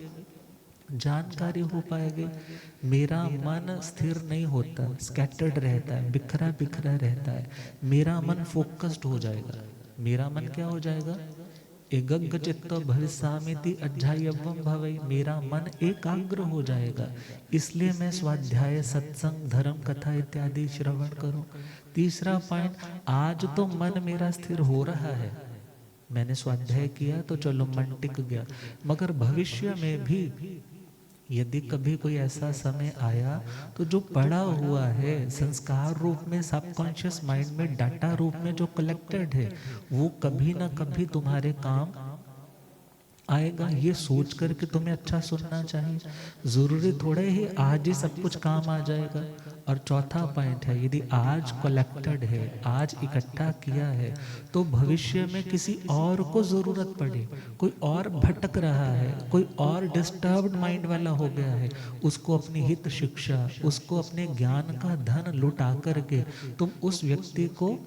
Speaker 1: जानकारी हो पाएगी। मेरा मन स्थिर नहीं होता, स्कैटर्ड रहता है, बिखरा बिखरा रहता है। मेरा मन फोकस्ड हो जाएगा। मेरा मन क्या हो जाएगा? एगग्ग चित्तो भविष्यामिति अध्यायवम भवै। मेरा मन एकाग्र हो जाएगा। इसलिए मैं स्वाध्याय, सत्संग, धर्म कथा इत्यादि श्रवण करूं। तीसरा पॉइंट, आज तो मन मेरा स्थिर हो रहा है, मैंने स्वाध्याय किया तो चलो मन टिक गया। मगर भविष्य में भी यदि कभी कोई ऐसा समय आया तो जो पड़ा हुआ है संस्कार रूप में, सबकॉन्शियस माइंड में डाटा रूप में जो कलेक्टेड है वो कभी ना कभी तुम्हारे काम आएगा, ये सोच करके तुम्हें अच्छा सुनना चाहिए। जरूरी थोड़े ही आज ही सब कुछ काम आ जाएगा। और चौथा पॉइंट है, यदि आज कलेक्टेड है, आज इकट्ठा किया है, तो भविष्य में किसी और को जरूरत पड़े, कोई और भटक रहा है, कोई और डिस्टर्ब्ड माइंड वाला हो गया है, उसको अपनी हित शिक्षा, उसको अपने ज्ञान का धन लुटा करके तुम उस व्यक्ति को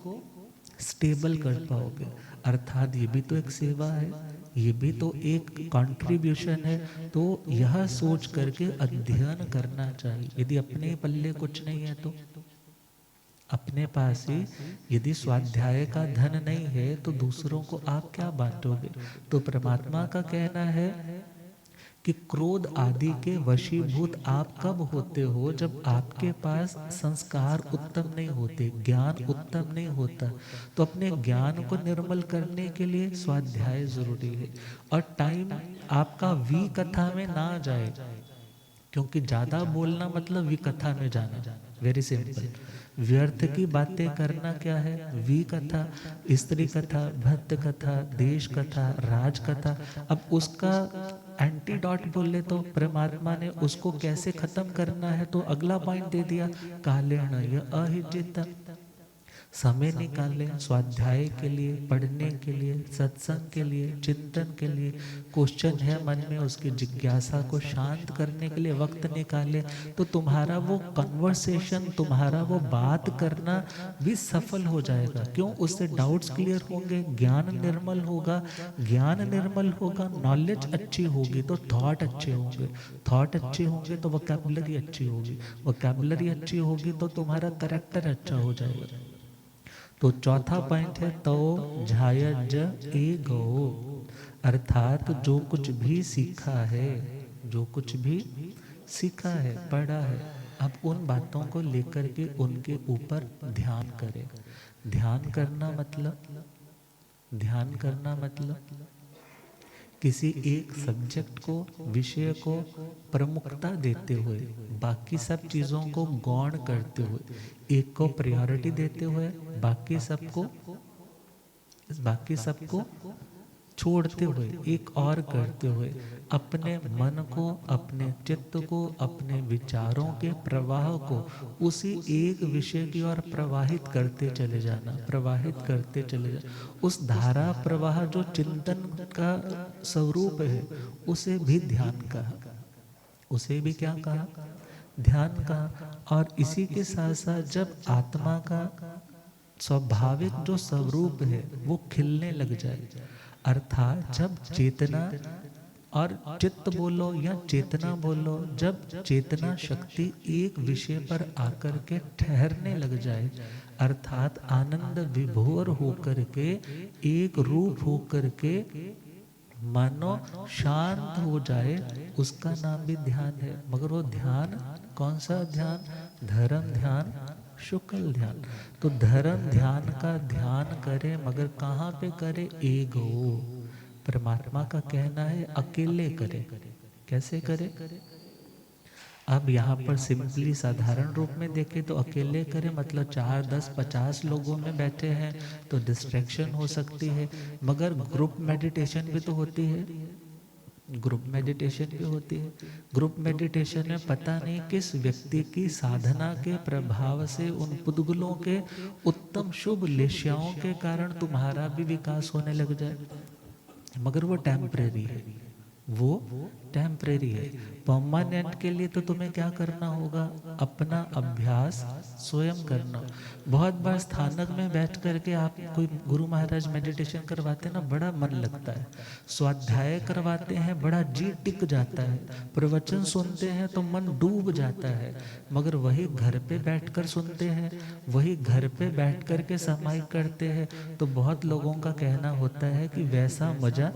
Speaker 1: स्टेबल कर पाओगे। अर्थात ये भी तो एक सेवा है, ये भी तो एक कंट्रीब्यूशन है। तो यह सोच करके अध्ययन करना चाहिए। यदि अपने पल्ले कुछ नहीं है तो अपने पास ही यदि स्वाध्याय का धन नहीं है तो दूसरों को आप क्या बांटोगे। तो परमात्मा का कहना है कि क्रोध आदि के वशीभूत आप कब होते हो, जब आपके पास संस्कार उत्तम नहीं होते, ज्ञान उत्तम नहीं होता। तो अपने ज्ञान को निर्मल करने के लिए स्वाध्याय जरूरी है। और टाइम आपका विकथा में ना जाए, क्योंकि ज्यादा बोलना मतलब विकथा में जाना। Very simple. व्यर्थ की बातें करना क्या है, विकथा, स्त्री कथा, भक्त कथा, देश कथा, राज कथा। अब उसका एंटीडॉट बोले तो परमात्मा ने उसको कैसे खत्म करना है, तो अगला पॉइंट दे दिया, कालेण य अहिजित। समय निकालें स्वाध्याय के लिए, पढ़ने के लिए, सत्संग के लिए, चिंतन के लिए। क्वेश्चन है मन में, उसकी जिज्ञासा को शांत करने के लिए वक्त निकालें। तो तुम्हारा वो कन्वर्सेशन, तुम्हारा वो बात करना भी सफल हो जाएगा। क्यों? उससे डाउट्स क्लियर होंगे, ज्ञान निर्मल होगा। ज्ञान निर्मल होगा, नॉलेज अच्छी होगी तो थॉट अच्छे होंगे, थॉट अच्छे होंगे तो वोकैबुलरी अच्छी होगी, वोकैबुलरी अच्छी होगी तो तुम्हारा करेक्टर अच्छा हो जाएगा। तो चौथा पॉइंट है, तो झायज ए गो, अर्थात जो कुछ भी सीखा है, जो कुछ भी सीखा है, पढ़ा है, अब उन बातों को लेकर के उनके ऊपर ध्यान करें। ध्यान करना मतलब, ध्यान करना मतलब किसी एक सब्जेक्ट को, विषय को प्रमुखता देते हुए, बाकी सब चीज़ों को गौण करते हुए, एक को प्रायोरिटी देते हुए, बाकी सबको छोड़ते हुए, एक और करते हुए, अपने मन को, अपने चित्त को, अपने विचारों के प्रवाह को उसी एक विषय की ओर प्रवाहित करते चले जाना, प्रवाहित करते चले जाना। उस धारा प्रवाह जो चिंतन का स्वरूप है, उसे भी ध्यान कहा, उसे भी क्या कहा, ध्यान कहा। और इसी के साथ साथ जब आत्मा का स्वाभाविक जो स्वरूप है वो खिलने लग जाए, अर्थात जब चेतना और चित्त बोलो या चेतना बोलो, जब चेतना शक्ति एक विषय पर आकर के ठहरने लग जाए, अर्थात आनंद विभोर होकर के, एक रूप होकर के मानो शांत हो जाए, उसका नाम भी ध्यान है। मगर वो ध्यान कौन सा ध्यान? धर्म ध्यान, शुक्ल ध्यान। तो धर्म ध्यान का ध्यान करे, मगर कहाँ पे करे? एगो। परमात्मा का कहना है अकेले करे। कैसे करे? अब यहाँ पर सिंपली साधारण रूप में देखें तो अकेले करें मतलब 4, 10, 50 लोगों में बैठे हैं तो डिस्ट्रैक्शन हो सकती है। मगर ग्रुप मेडिटेशन भी तो होती है, ग्रुप मेडिटेशन भी होती है। ग्रुप मेडिटेशन में पता नहीं किस व्यक्ति की साधना के प्रभाव से, उन पुद्गलों के उत्तम शुभ लेश्याओं के कारण तुम्हारा भी विकास होने लग जाए, मगर वो टेम्परेरी है, वो टेम्परेरी है। परमानेंट के लिए तो तुम्हें क्या करना होगा? अपना अभ्यास स्वयं करना। बहुत बार स्थानक में बैठ करके आप कोई गुरु महाराज मेडिटेशन करवाते हैं ना, बड़ा मन लगता है। स्वाध्याय करवाते हैं, बड़ा जी टिक जाता है। प्रवचन सुनते हैं तो मन डूब जाता है। मगर वही घर पे बैठकर सुनते हैं, वही घर पे बैठ करके समाई करते हैं, तो बहुत लोगों का कहना होता है कि वैसा मजा,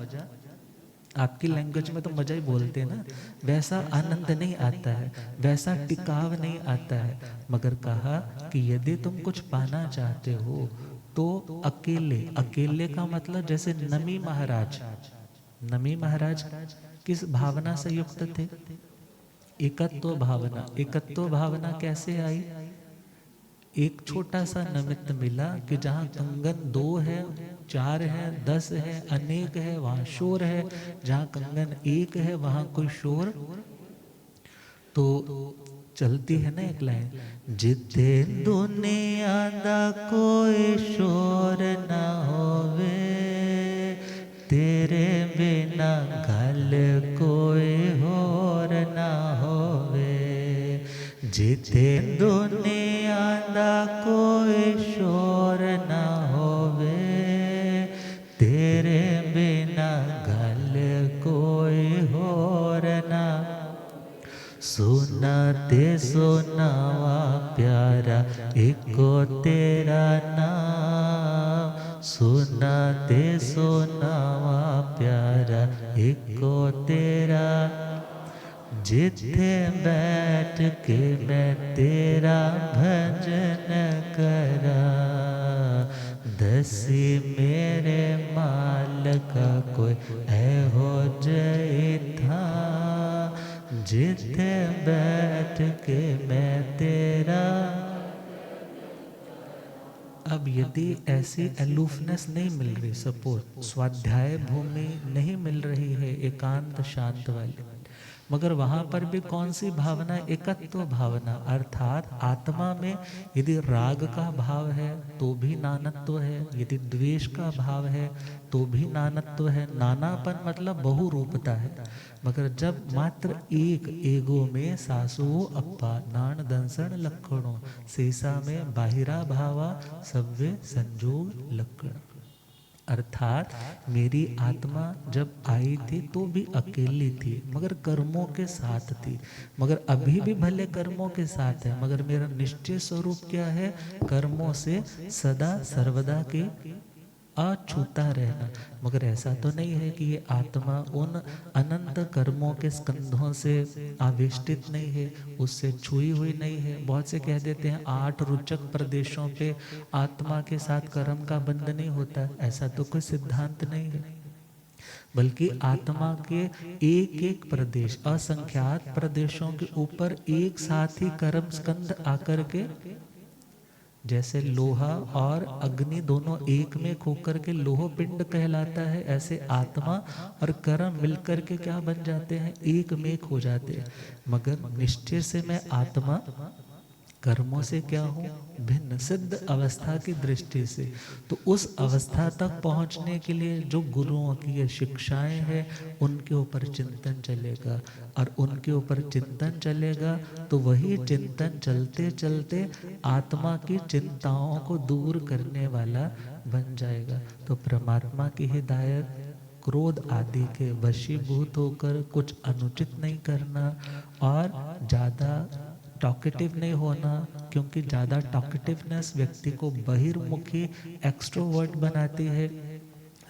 Speaker 1: आपकी लैंग्वेज में तो मजा ही बोलते हैं ना, वैसा आनंद नहीं आता है, वैसा टिकाव नहीं आता है। मगर कहा कि यदि तुम कुछ पाना चाहते हो तो अकेले, अकेले का मतलब जैसे नमी महाराज, नमी महाराज किस भावना से युक्त थे? एकत्व भावना। एकत्व भावना कैसे आई? एक छोटा सा निमित्त मिला कि जहाँ कंगन 2 है, 4 है, 10 है, अनेक है, वहाँ शोर है। जहाँ कंगन 1 है वहाँ कोई शोर। तो चलती है ना एक लाइन, जिते दुनिया दा कोई शोर ना होवे, तेरे बिना गल कोई होर ना होवे। जिते दुनिया दा कोई शोर ना होवे, तेरे बिना गल कोई होर ना। सोना ते सोनावा प्यारा एको तेरा नाम, सोना ते सोनावा प्यारा एको तेरा। जिथे बैठ के मैं तेरा भजन करा, दसी मेरे मालिका कोई ऐहो जई था। जिथे बैठ के मैं तेरा। अब यदि ऐसी अलूफनेस नहीं मिल रही, सपोज स्वाध्याय भूमि नहीं मिल रही है एकांत शांत वाली, मगर वहाँ पर भी कौन सी भावना, एकत्व भावना, अर्थात आत्मा में यदि राग का भाव है तो भी नानत्व है, यदि द्वेष का भाव है तो भी नानत्व है। नानापन मतलब बहुरूपता है। मगर जब मात्र एक एगो में सासुओ अप्पा नान दंसण लक्षणों, शेषा में बाहिरा भावा सव्य संजोग लक्षण, अर्थात मेरी आत्मा जब आई थी तो भी अकेली थी मगर कर्मों के साथ थी, मगर अभी भी भले कर्मों के साथ है, मगर मेरा निश्चय स्वरूप क्या है, कर्मों से सदा सर्वदा के अछूता रहना। मगर ऐसा तो नहीं है कि ये आत्मा उन अनंत कर्मों के स्कंधों से आवेष्टित नहीं है, उससे छुई हुई नहीं है। बहुत से कह देते हैं 8 रुचक प्रदेशों पे आत्मा के साथ कर्म का बंध नहीं होता, ऐसा तो कोई सिद्धांत नहीं है। बल्कि आत्मा के एक एक प्रदेश, असंख्यात प्रदेशों के ऊपर एक साथ ही कर्म स्कंध आकर के, जैसे लोहा और अग्नि दोनों एक में खोकर के लोह पिंड कहलाता है, ऐसे आत्मा और कर्म मिलकर के क्या बन जाते हैं, एक में एक हो जाते हैं। मगर निश्चय से मैं आत्मा कर्मों से क्या हूँ, भिन्न सिद्ध अवस्था की दृष्टि से। तो उस अवस्था तक पहुँचने के लिए जो गुरुओं की ये शिक्षाएं हैं उनके ऊपर चिंतन चलेगा, और उनके ऊपर चिंतन चलेगा तो वही चिंतन चलते चलते आत्मा की चिंताओं को दूर करने वाला बन जाएगा। तो परमात्मा की हिदायत, क्रोध आदि के वशीभूत होकर कुछ अनुचित नहीं करना, और ज़्यादा टॉकेटिव नहीं होना, क्योंकि ज़्यादा टॉकेटिवनेस व्यक्ति को बहिर्मुखी एक्सट्रोवर्ट बनाती है।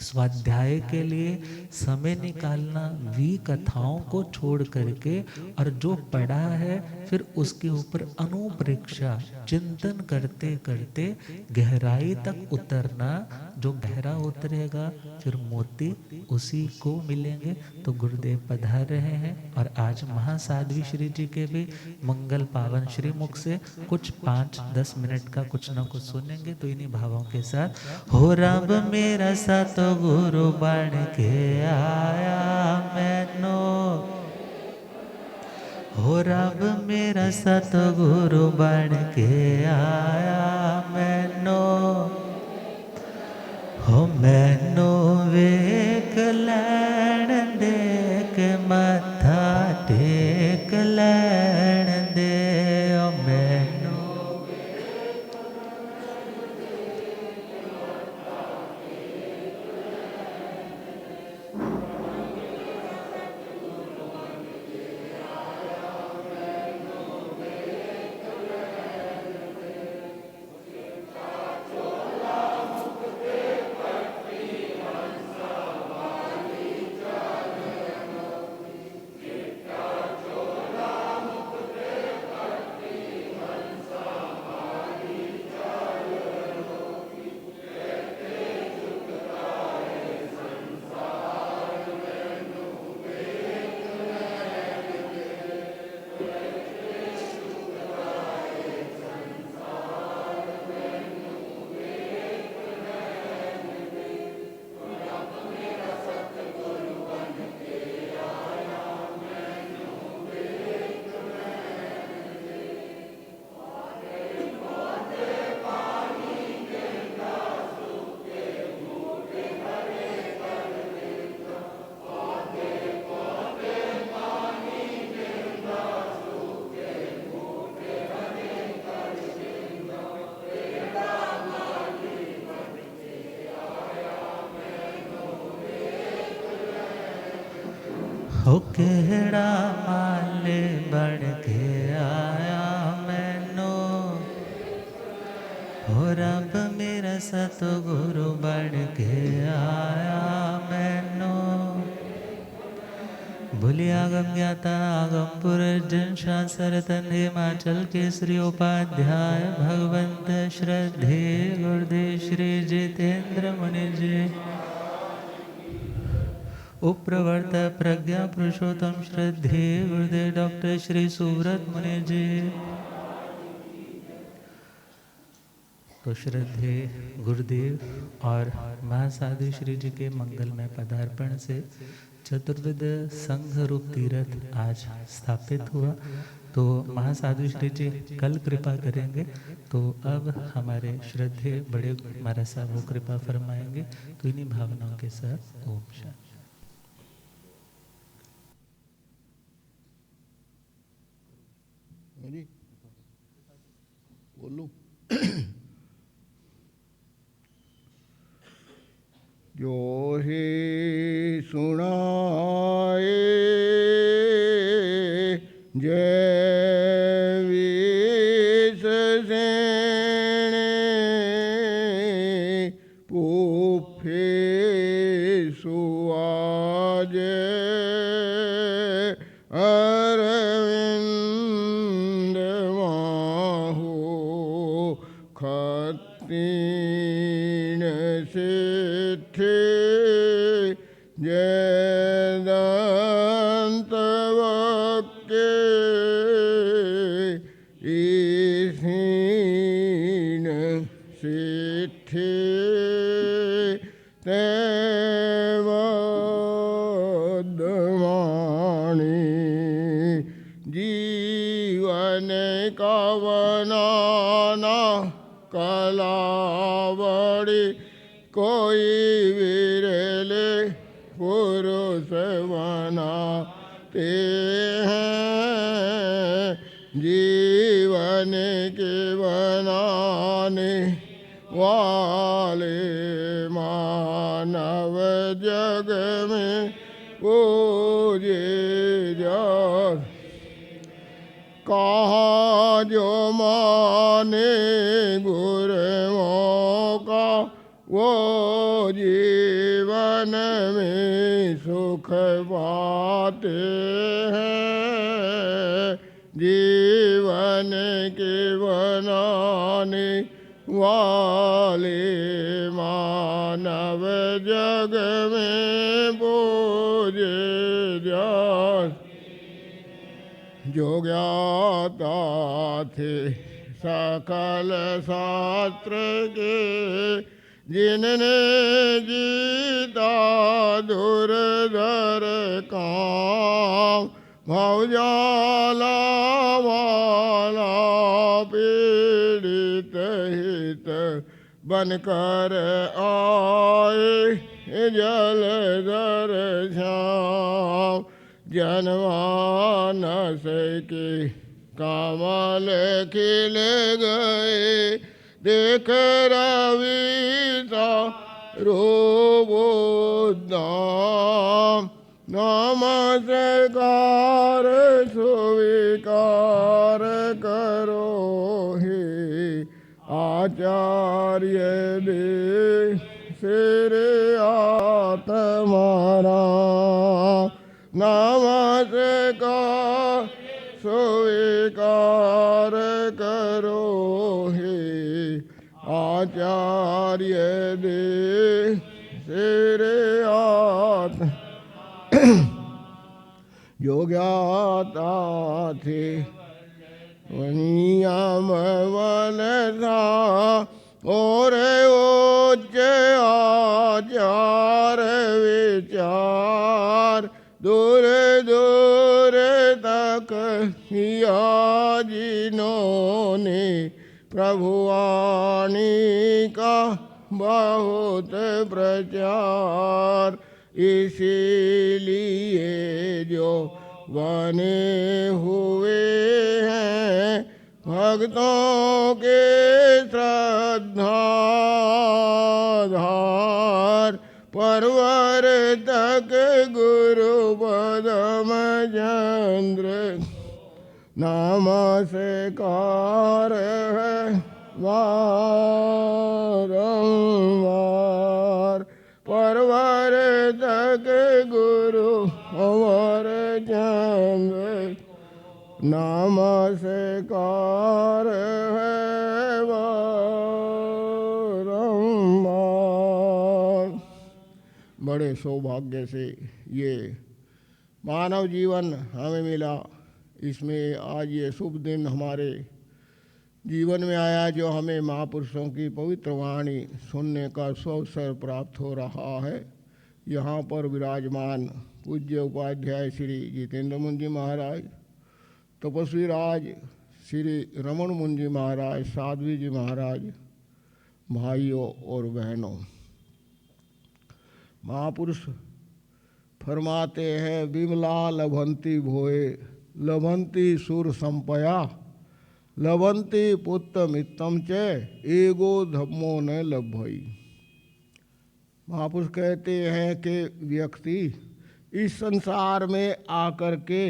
Speaker 1: स्वाध्याय के लिए समय निकालना, वी कथाओं को छोड़ करके, और जो पढ़ा है फिर उसके ऊपर अनुप्रेक्षा चिंतन करते करते गहराई तक उतरना। जो गहरा उतरेगा फिर मोती उसी को मिलेंगे। तो गुरुदेव पधार रहे हैं, और आज महासाध्वी श्री जी के भी मंगल पावन श्री मुख से कुछ 5-10 मिनट का कुछ ना कुछ सुनेंगे। तो इन्हीं भावों के साथ, हो रब मेरा साथ गुरु बन के आया मैनो, हो रब मेरा सतगुरु बन के आया मैनो, हो मैनो वेख लैण दे के मत्था टेक लैण दे, ओ मैनो हो केड़ा माले बन के आया मैनू, हो रब मेरा सतगुरु बन के आया मैनू। भूलिया गम ज्ञाता आगम पुरुष जन शास्त्र तन हिमाचल केसरी उपाध्याय भगवंत श्रद्धे गुरुदेव श्री जितेंद्र मुनि जी। उपप्रवर्त प्रज्ञा पुरुषोत्तम श्रद्धे गुरुदेव डॉक्टर श्री सुव्रत मुनि जी। तो श्रद्धे गुरुदेव और महासाधु श्री जी के मंगलमय पदार्पण से चतुर्विध संघ रूप तीर्थ आज स्थापित हुआ। तो महासाधु श्री जी कल कृपा करेंगे, तो अब हमारे श्रद्धे बड़े महाराज साहब वो कृपा फरमाएंगे। तो इन्हीं भावनाओं के साथ ओम शांति।
Speaker 3: बोलूं? जो ही सुनाए जय विष सेने पुफे सुआज अरविंद माहू खतीन सिद्धि जय दंत वक्के ईसीन सिद्धि तेवदमानी जीवन का बनाना कलावड़ी कोई विरले पुरुष बनाते हैं। जीवन के बनाने वाले मानव जग में पूजे जात। कहा जो माने गुरुओं का वो जीवन में सुख पाते हैं। जीवन के बनाने वाले मानव जग में पूजे जात। जो ज्ञाता थे सकल शास्त्र के जिनने जीता दुर्धर काम भवजाला वाला पीड़ित हित बनकर आए जलधर श्याम। जनमानस के कमल खिल गए देख रविता रोबोदाम। नमस्कार स्वीकार करो हे आचार्य दे सिर आत्मारा। नमस्कार स्वीकार करो हे आचार्य दे सिर आत्मा। जो ज्ञाता थे नियम वन था और उच्च आचार विचार दूर दूर तक किया जिन्होंने प्रभुवाणी का बहुत प्रचार। इसीलिए जो बने हुए हैं भक्तों के श्रद्धाधार। परवर्तक गुरु पद कार है वारंवार परवर तक गुरु अमर चंद नाम से कार है वारंवार। बड़े सौभाग्य से ये मानव जीवन हमें मिला। इसमें आज ये शुभ दिन हमारे जीवन में आया जो हमें महापुरुषों की पवित्र वाणी सुनने का अवसर प्राप्त हो रहा है। यहाँ पर विराजमान पूज्य उपाध्याय श्री जितेंद्र मुंजी महाराज, तपस्वी राज श्री रमन मुंजी महाराज, साध्वी जी महाराज, भाइयों और बहनों, महापुरुष फरमाते हैं विमला लभंती भोए लभंती सुर संपया लभंती पुत्र मित्तम च एगो धम्मो न लभई। महापुरुष कहते हैं कि व्यक्ति इस संसार में आकर के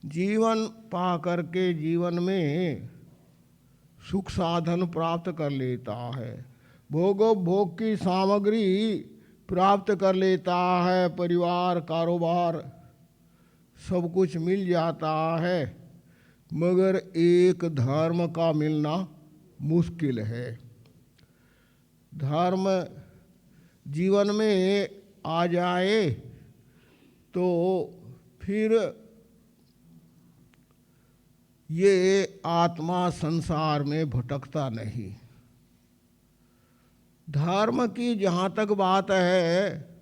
Speaker 3: जीवन पा करके जीवन में सुख साधन प्राप्त कर लेता है, भोग की सामग्री प्राप्त कर लेता है, परिवार कारोबार सब कुछ मिल जाता है, मगर एक धर्म का मिलना मुश्किल है। धर्म जीवन में आ जाए तो फिर ये आत्मा संसार में भटकता नहीं। धर्म की जहाँ तक बात है,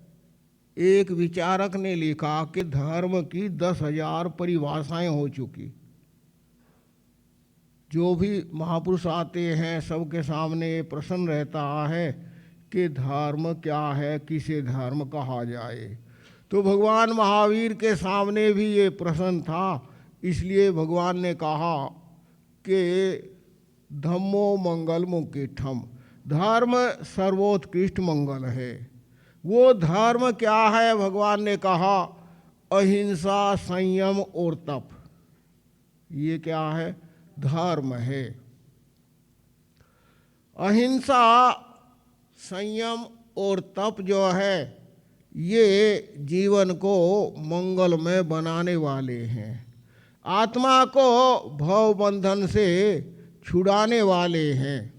Speaker 3: एक विचारक ने लिखा कि धर्म की 10,000 परिभाषाएं हो चुकी। जो भी महापुरुष आते हैं सबके सामने प्रश्न रहता है कि धर्म क्या है, किसे धर्म कहा जाए। तो भगवान महावीर के सामने भी ये प्रश्न था, इसलिए भगवान ने कहा कि धम्मो मंगल मुकीठम, धर्म सर्वोत्कृष्ट मंगल है। वो धर्म क्या है? भगवान ने कहा अहिंसा, संयम और तप। ये क्या है? धर्म है। अहिंसा, संयम और तप जो है ये जीवन को मंगलमय बनाने वाले हैं, आत्मा को भव बंधन से छुड़ाने वाले हैं।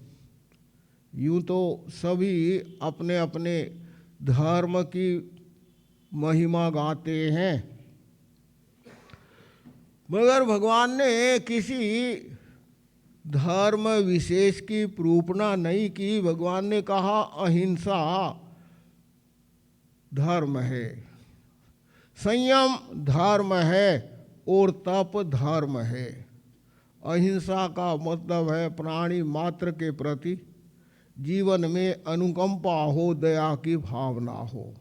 Speaker 3: यूँ तो सभी अपने अपने धर्म की महिमा गाते हैं, मगर भगवान ने किसी धर्म विशेष की प्रूपणा नहीं की। भगवान ने कहा अहिंसा धर्म है, संयम धर्म है और तप धर्म है। अहिंसा का मतलब है प्राणी मात्र के प्रति जीवन में अनुकंपा हो, दया की भावना हो।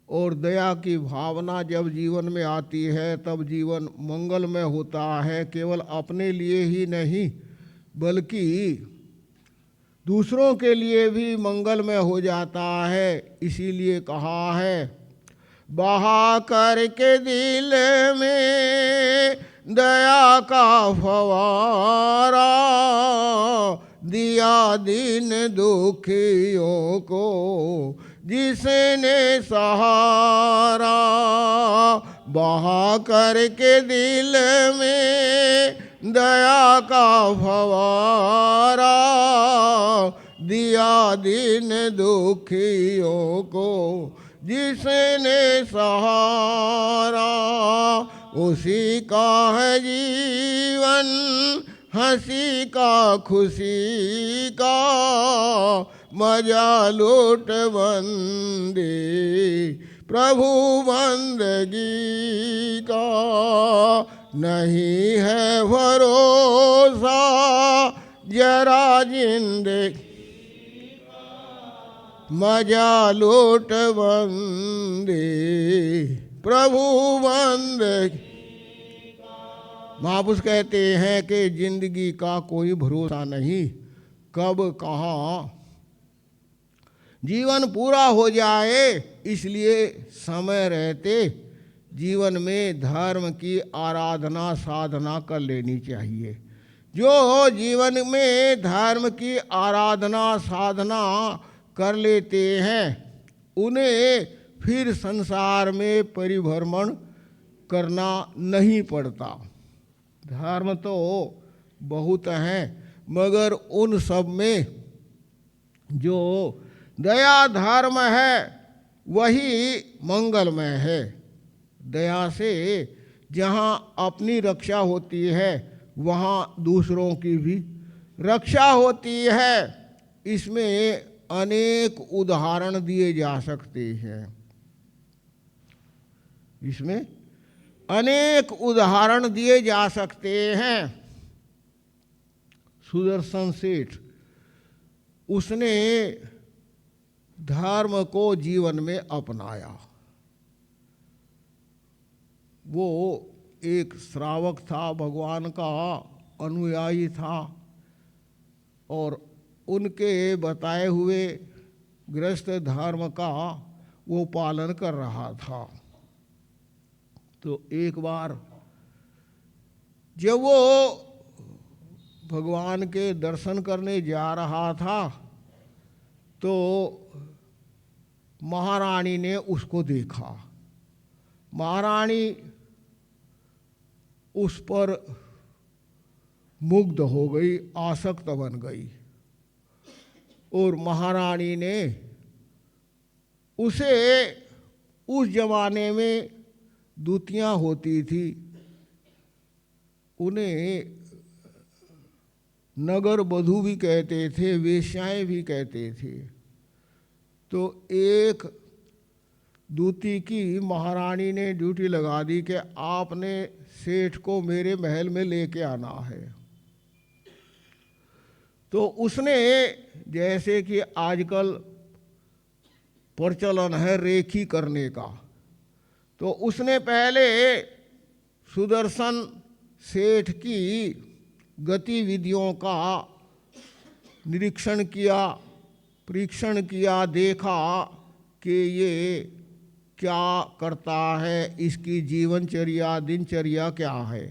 Speaker 3: और दया की भावना जब जीवन में आती है तब जीवन मंगलमय होता है, केवल अपने लिए ही नहीं बल्कि दूसरों के लिए भी मंगलमय हो जाता है। इसीलिए कहा है बहा करके दिल में दया का फवारा, दिया दीन दुखियों को जिसने सहारा। बहा करके दिल में दया का फवारा, दिया दीन दुखियों को जिसने सहारा। उसी का है जीवन हंसी का खुशी का, मजा लूट बंदे प्रभु बंदगी का। नहीं है भरोसा जरा जिंदगी, मजा लूट बंदे प्रभु बंदगी। महापुरुष कहते हैं कि जिंदगी का कोई भरोसा नहीं, कब कहाँ जीवन पूरा हो जाए। इसलिए समय रहते जीवन में धर्म की आराधना साधना कर लेनी चाहिए। जो जीवन में धर्म की आराधना साधना कर लेते हैं उन्हें फिर संसार में परिभ्रमण करना नहीं पड़ता। धर्म तो बहुत हैं, मगर उन सब में जो दया धर्म है वही मंगलमय है। दया से जहाँ अपनी रक्षा होती है वहाँ दूसरों की भी रक्षा होती है। इसमें अनेक उदाहरण दिए जा सकते हैं। इसमें अनेक उदाहरण दिए जा सकते हैं। सुदर्शन सेठ, उसने धर्म को जीवन में अपनाया। वो एक श्रावक था, भगवान का अनुयायी था और उनके बताए हुए गृहस्थ धर्म का वो पालन कर रहा था। तो एक बार जब वो भगवान के दर्शन करने जा रहा था तो महारानी ने उसको देखा। महारानी उस पर मुग्ध हो गई, आसक्त बन गई और महारानी ने उसे, उस जमाने में दूतियाँ होती थी, उन्हें नगर वधू भी कहते थे, वेश्याएं भी कहते थे। तो एक दूती की महारानी ने ड्यूटी लगा दी कि आपने सेठ को मेरे महल में लेके आना है। तो उसने, जैसे कि आजकल प्रचलन है रेखी करने का, तो उसने पहले सुदर्शन सेठ की गतिविधियों का निरीक्षण किया, परीक्षण किया, देखा कि ये क्या करता है, इसकी जीवनचर्या दिनचर्या क्या है।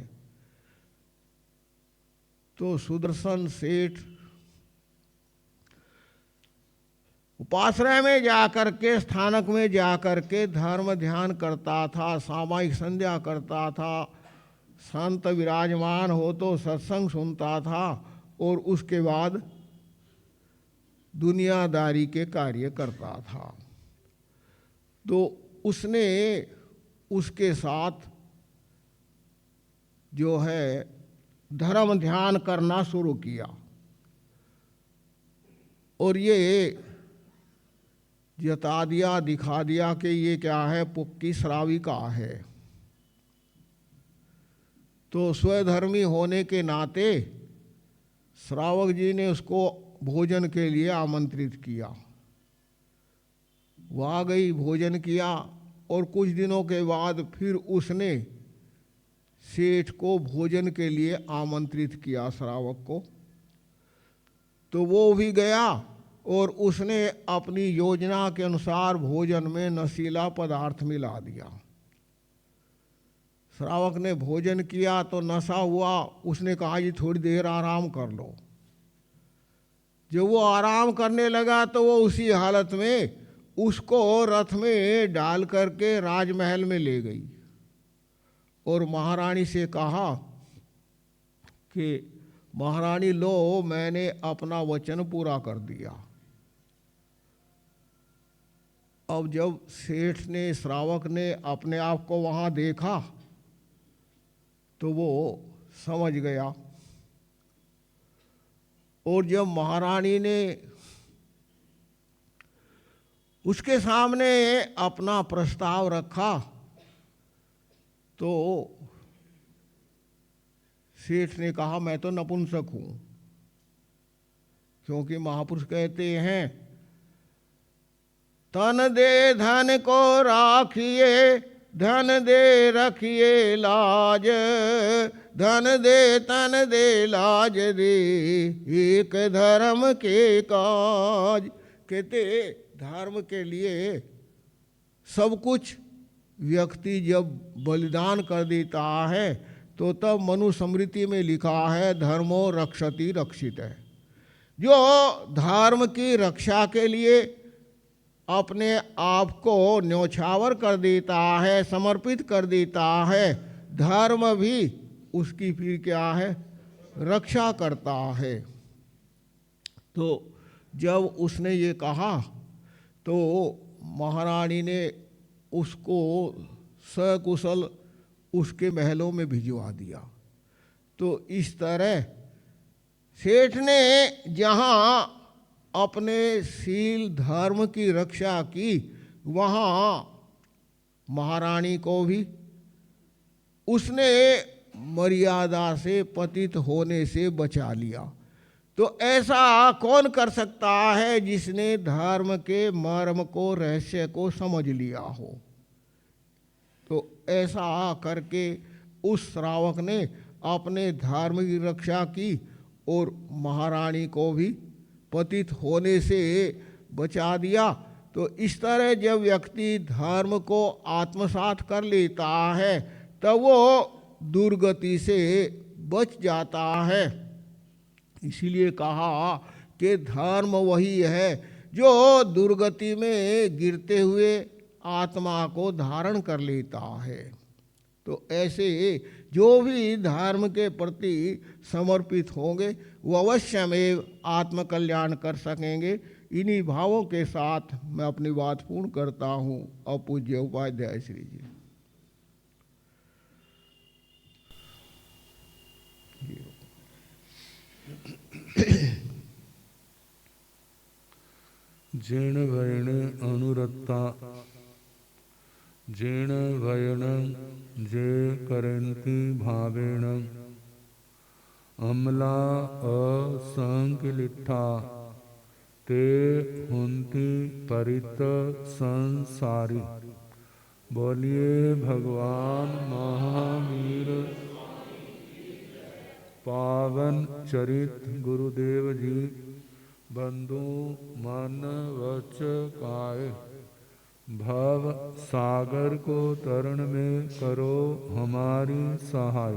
Speaker 3: तो सुदर्शन सेठ उपाश्रय में जाकर के, स्थानक में जाकर के धर्म ध्यान करता था, सामायिक संध्या करता था, संत विराजमान हो तो सत्संग सुनता था और उसके बाद दुनियादारी के कार्य करता था। तो उसने उसके साथ जो है धर्म ध्यान करना शुरू किया और ये जता दिया, दिखा दिया कि ये क्या है, पुक्की श्राविका है। तो स्वधर्मी होने के नाते श्रावक जी ने उसको भोजन के लिए आमंत्रित किया। वो आ गई, भोजन किया और कुछ दिनों के बाद फिर उसने सेठ को भोजन के लिए आमंत्रित किया, श्रावक को। तो वो भी गया और उसने अपनी योजना के अनुसार भोजन में नशीला पदार्थ मिला दिया। श्रावक ने भोजन किया तो नशा हुआ, उसने कहा जी थोड़ी देर आराम कर लो। जब वो आराम करने लगा तो वो उसी हालत में उसको रथ में डाल करके राजमहल में ले गई और महारानी से कहा कि महारानी लो, मैंने अपना वचन पूरा कर दिया। अब जब सेठ ने, श्रावक ने अपने आप को वहाँ देखा तो वो समझ गया और जब महारानी ने उसके सामने अपना प्रस्ताव रखा तो सेठ ने कहा मैं तो नपुंसक हूँ, क्योंकि महापुरुष कहते हैं तन दे धन को राखिए, धन दे रखिए लाज, धन दे तन दे लाज दे, एक धर्म के काज। कहते धर्म के लिए सब कुछ व्यक्ति जब बलिदान कर देता है तो तब मनुस्मृति में लिखा है धर्मो रक्षति रक्षित है। जो धर्म की रक्षा के लिए अपने आप को न्यौछावर कर देता है, समर्पित कर देता है, धर्म भी उसकी फिर क्या है, रक्षा करता है। तो जब उसने ये कहा तो महारानी ने उसको सकुशल उसके महलों में भिजवा दिया। तो इस तरह सेठ ने जहाँ अपने शील धर्म की रक्षा की, वहाँ महारानी को भी उसने मर्यादा से पतित होने से बचा लिया। तो ऐसा कौन कर सकता है जिसने धर्म के मर्म को, रहस्य को समझ लिया हो। तो ऐसा करके उस श्रावक ने अपने धर्म की रक्षा की और महारानी को भी पतित होने से बचा दिया। तो इस तरह जब व्यक्ति धर्म को आत्मसात कर लेता है तब वो दुर्गति से बच जाता है। इसीलिए कहा कि धर्म वही है जो दुर्गति में गिरते हुए आत्मा को धारण कर लेता है। तो ऐसे जो भी धर्म के प्रति समर्पित होंगे वो अवश्य में आत्मकल्याण कर सकेंगे। इन्हीं भावों के साथ मैं अपनी बात पूर्ण करता हूँ। अपूज्य उपाध्याय श्री जी।
Speaker 4: जीर्ण भयण अनुरक्ता जीर्ण भयण जे करन्ति भावेण अमला असंकलिठा ते हुन्ति परित संसारी। बोलिए भगवान महावीर पावन चरित गुरुदेव जी बंधु मन वच पाए। भव सागर को तरण में करो हमारी सहाय।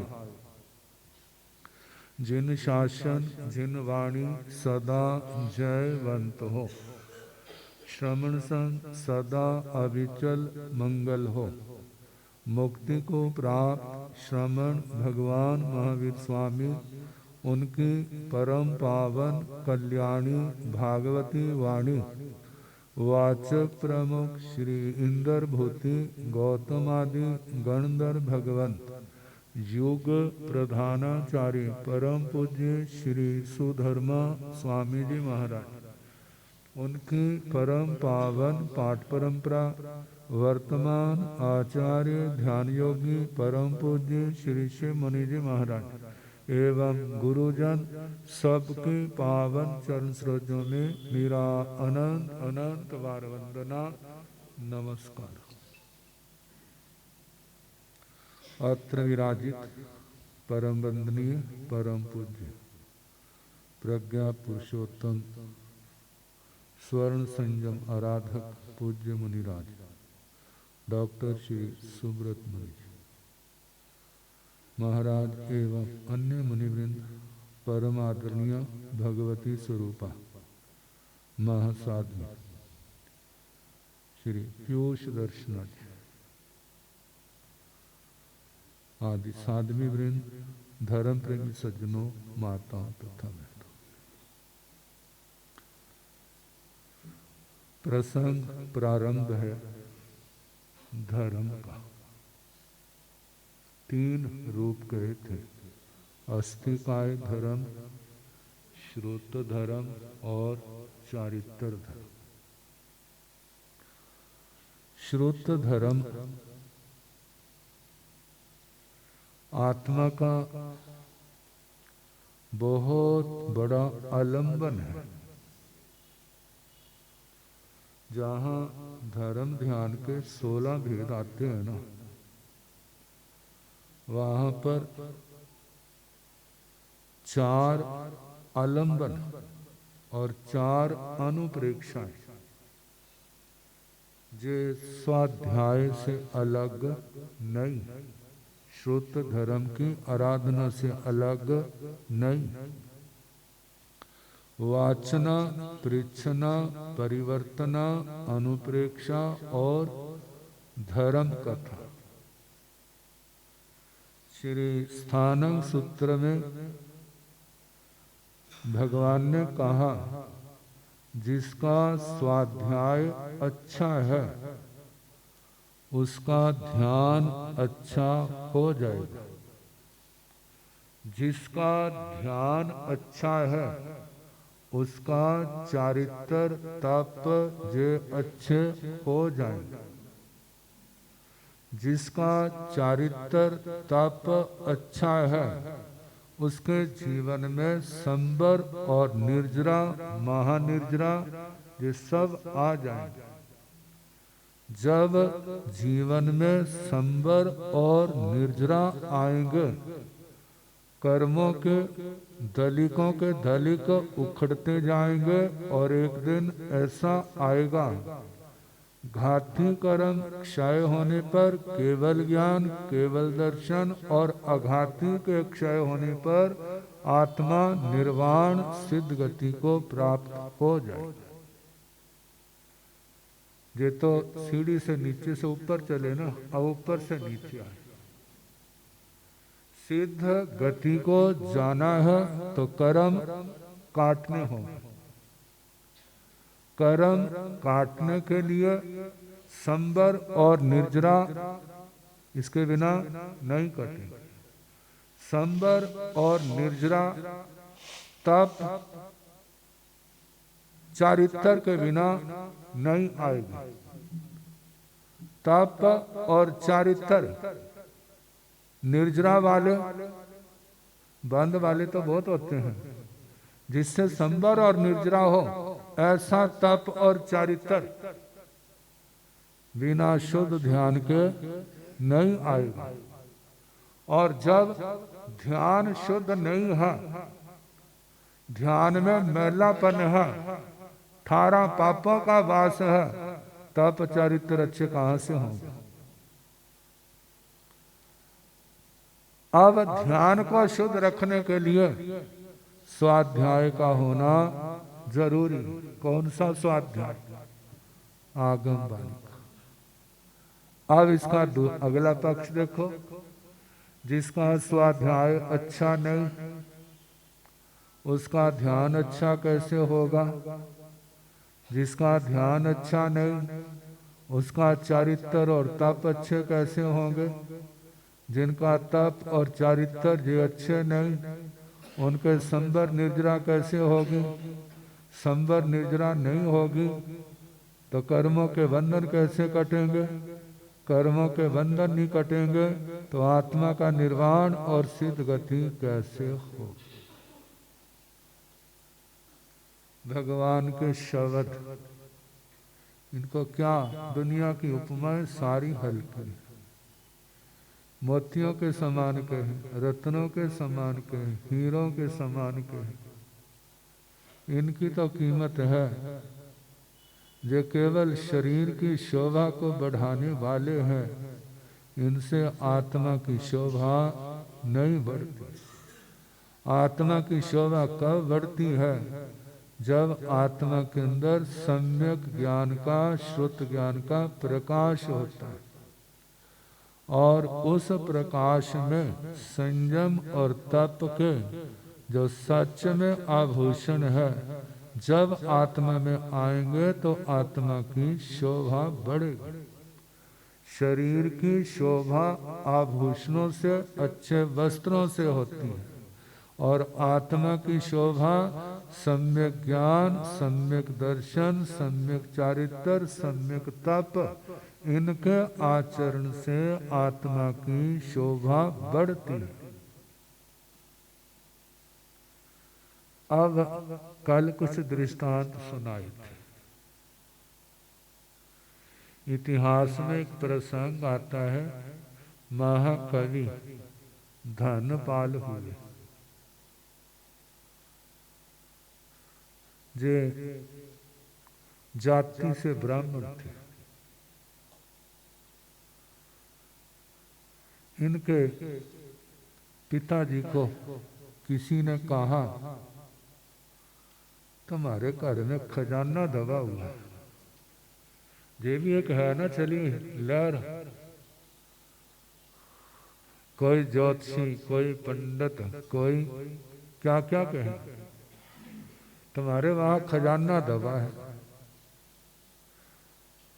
Speaker 4: जिन शासन जिन वाणी सदा जयवंत हो। श्रवण संग सदा अविचल मंगल हो। मुक्ति को प्राप्त श्रवण भगवान महावीर स्वामी उनकी परम पावन कल्याणी भागवती वाणी वाचक प्रमुख श्री इंद्र भूति गौतमादि गणधर भगवंत युग प्रधानाचार्य परम पूज्य श्री सुधर्मा स्वामी जी महाराज उनकी परम पावन पाठ परंपरा वर्तमान आचार्य ध्यान योगी परम पूज्य श्री शिव मुनि जी महाराज एवं गुरुजन सबके पावन चरण सरोजों में मेरा अनंत अनंत बार वंदना नमस्कार। अत्र विराजित परम वंदनीय परम पूज्य प्रज्ञा पुरुषोत्तम स्वर्ण संयम आराधक पूज्य मुनिराज डॉक्टर श्री सुब्रत मुनि महाराज एवं अन्य मुनिवृंद परम आदरणीय भगवती स्वरूपा महासाध्वी श्री पीयूष दर्शना आदि साध्वी वृंद धर्म प्रेमी सज्जनों माताओं तथा बहनों। प्रसंग प्रारंभ है धर्म का। तीन रूप कहे थे, अस्थिकाय धर्म, श्रोत धर्म और चारित्र धर्म। श्रोत धर्म आत्मा का बहुत बड़ा आलंबन है। जहाँ धर्म ध्यान के 16 भेद आते हैं ना, वहाँ पर 4 आलंबन और 4 अनुप्रेक्षाएं जे स्वाध्याय से अलग नहीं, श्रुत धर्म की आराधना से अलग नहीं, वाचना, परीक्षना, परिवर्तना, अनुप्रेक्षा और धर्म कथा। श्री स्थानक सूत्र में भगवान ने कहा, जिसका स्वाध्याय अच्छा है उसका ध्यान अच्छा हो जाएगा। जिसका ध्यान अच्छा है उसका चारित्र तप जे अच्छे हो जाएंगे। जिसका चारित्र तप अच्छा है उसके जीवन में संबर और निर्जरा, महानिर्जरा ये सब आ जाएंगे। जब जीवन में संबर और निर्जरा आएंगे, कर्मों के दलिकों के दलिक उखड़ते जाएंगे और एक दिन ऐसा आएगा, घाती कर्म क्षय होने पर केवल ज्ञान, केवल दर्शन और अघाती के क्षय होने पर आत्मा निर्वाण सिद्ध गति को प्राप्त हो जाए। ये तो सीढ़ी से नीचे से ऊपर चले ना, अब ऊपर से नीचे आए। सिद्ध गति को जाना है तो कर्म काटने होंगे। कर्म काटने के लिए संबर और निर्जरा इसके बिना नहीं कटेंगे। संबर और निर्जरा तप चारित्र के बिना नहीं आएगी। तप और चारित्र निर्जरा वाले, बंद वाले तो बहुत होते हैं, जिससे संबर और निर्जरा हो ऐसा तप और चारित्र बिना शुद्ध ध्यान के नहीं आएगा। और जब ध्यान शुद्ध नहीं है, ध्यान में मैलापन है, 18 पापों का वास है, तप चारित्र अच्छे कहां से होंगे। अब ध्यान को शुद्ध रखने के लिए स्वाध्याय का होना जरूरी। कौन सा स्वाध्याय? आगम वाणी का। अब इसका अगला पक्ष देखो। जिसका स्वाध्याय अच्छा नहीं उसका ध्यान अच्छा कैसे होगा? जिसका ध्यान अच्छा नहीं उसका चारित्र और तप अच्छे कैसे होंगे? जिनका तप और चारित्र जो अच्छे नहीं, उनके संबर निर्जरा कैसे होगी? संबर निर्जरा नहीं होगी तो कर्मों के बंधन कैसे कटेंगे? कर्मों के बंधन नहीं कटेंगे तो आत्मा का निर्वाण और सिद्ध गति कैसे हो? भगवान के शब्द, इनको क्या दुनिया की उपमाएं सारी हल्की, मोतियों के समान कहें, रत्नों के समान कहें, हीरों के समान कहें। इनकी तो कीमत है जो केवल शरीर की शोभा को बढ़ाने वाले हैं। इनसे आत्मा की शोभा नहीं बढ़ती। आत्मा की शोभा कब बढ़ती है? जब आत्मा के अंदर सम्यक ज्ञान का, श्रुत ज्ञान का प्रकाश होता है और उस प्रकाश में संयम और तप के जो सच में आभूषण है, जब आत्मा में आएंगे तो आत्मा की शोभा बढ़ेगी। शरीर की शोभा आभूषणों से, अच्छे वस्त्रों से होती है और आत्मा की शोभा सम्यक ज्ञान, सम्यक दर्शन, सम्यक चारित्र, सम्यक तप, इनके आचरण से आत्मा की शोभा बढ़ती है। अब कल कुछ दृष्टांत सुनाए थे। इतिहास में एक प्रसंग आता है, महाकवि धनपाल हुए। जे जाति से ब्राह्मण थे, इनके पिताजी को किसी ने कहा तुम्हारे घर में खजाना दबा हुआ है। ये भी एक है ना चली लहर, कोई ज्योतिषी, कोई पंडित, कोई क्या क्या कहे, तुम्हारे वहां खजाना दबा है।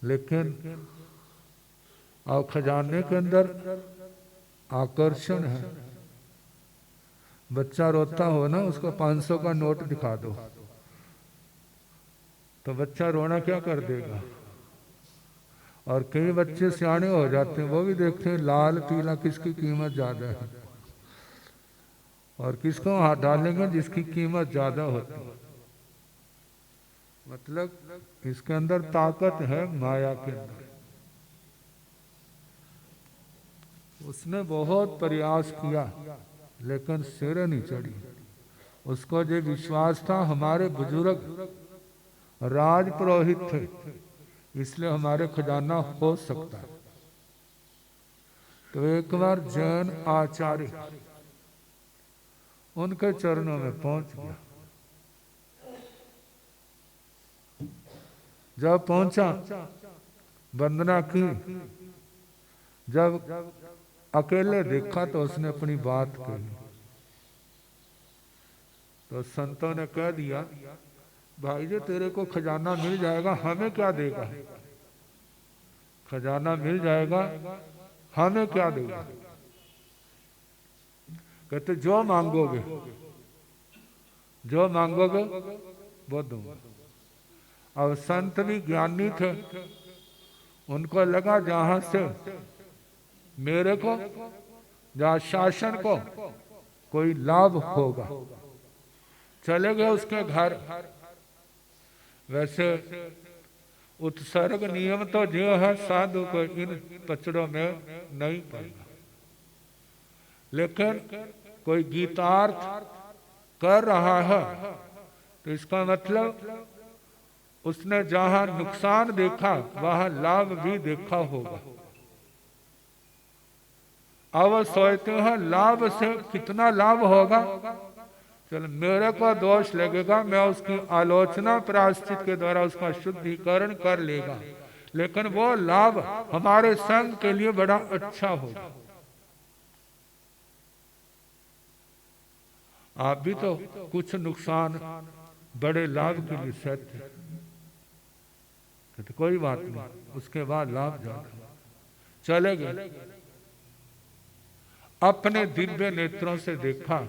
Speaker 4: लेकिन अब खजाने के अंदर आकर्षण है। बच्चा रोता हो ना, उसको 500 का नोट दिखा दो तो बच्चा रोना क्या कर देगा। और कई बच्चे सियाने हो जाते हैं, वो भी देखते हैं लाल पीला किसकी कीमत ज्यादा है, और किसको हाथ डालेंगे जिसकी कीमत ज्यादा होती है। मतलब इसके अंदर ताकत है, माया के अंदर। उसने बहुत प्रयास किया लेकिन सिर नहीं चढ़ी। उसको जो विश्वास था हमारे बुजुर्ग राज पुरोहित थे, इसलिए हमारे खजाना हो सकता है। तो एक बार जैन आचार्य उनके चरणों में पहुंच गया। जब पहुंचा, वंदना की, जब अकेले देखा तो उसने अपनी बात कही। तो संतों ने कह दिया, भाई जी तेरे को खजाना मिल जाएगा, हमें क्या देगा। खजाना मिल जाएगा, हमें क्या देगा। कहते जो मांगोगे, जो मांगोगे वो दूंगा। अब संत भी ज्ञानी थे, उनको लगा जहां से मेरे को, जहां शासन को कोई लाभ होगा, चले गए उसके घर। वैसे उत्सर्ग नियम तो जो है साधु को इन पचड़ों में नहीं पड़ेगा, लेकिन कोई गीतार्थ कर रहा है तो इसका मतलब उसने जहां नुकसान देखा वहां लाभ भी देखा होगा। अब सोचते हैं लाभ से कितना लाभ होगा, चल मेरे को दोष लगेगा, मैं उसकी आलोचना प्रायश्चित के द्वारा उसका शुद्धिकरण कर लेगा, लेकिन वो लाभ हमारे संघ के लिए बड़ा अच्छा होगा। आप भी तो कुछ नुकसान बड़े लाभ के लिए सहते, तो कोई बात नहीं, उसके बाद लाभ ज्यादा। चले गए, अपने दिव्य नेत्रों से देखा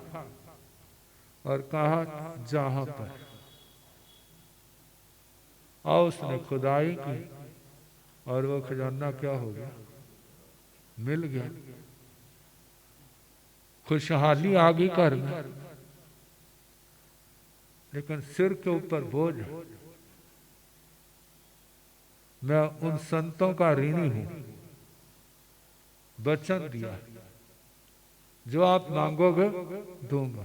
Speaker 4: और कहा जहां पर, और उसने खुदाई की और वो खजाना क्या हो गया, मिल गया। खुशहाली आ गई घर में, लेकिन सिर के ऊपर बोझ। मैं उन संतों का ऋणी हूं, वचन दिया जो आप मांगोगे दूंगा।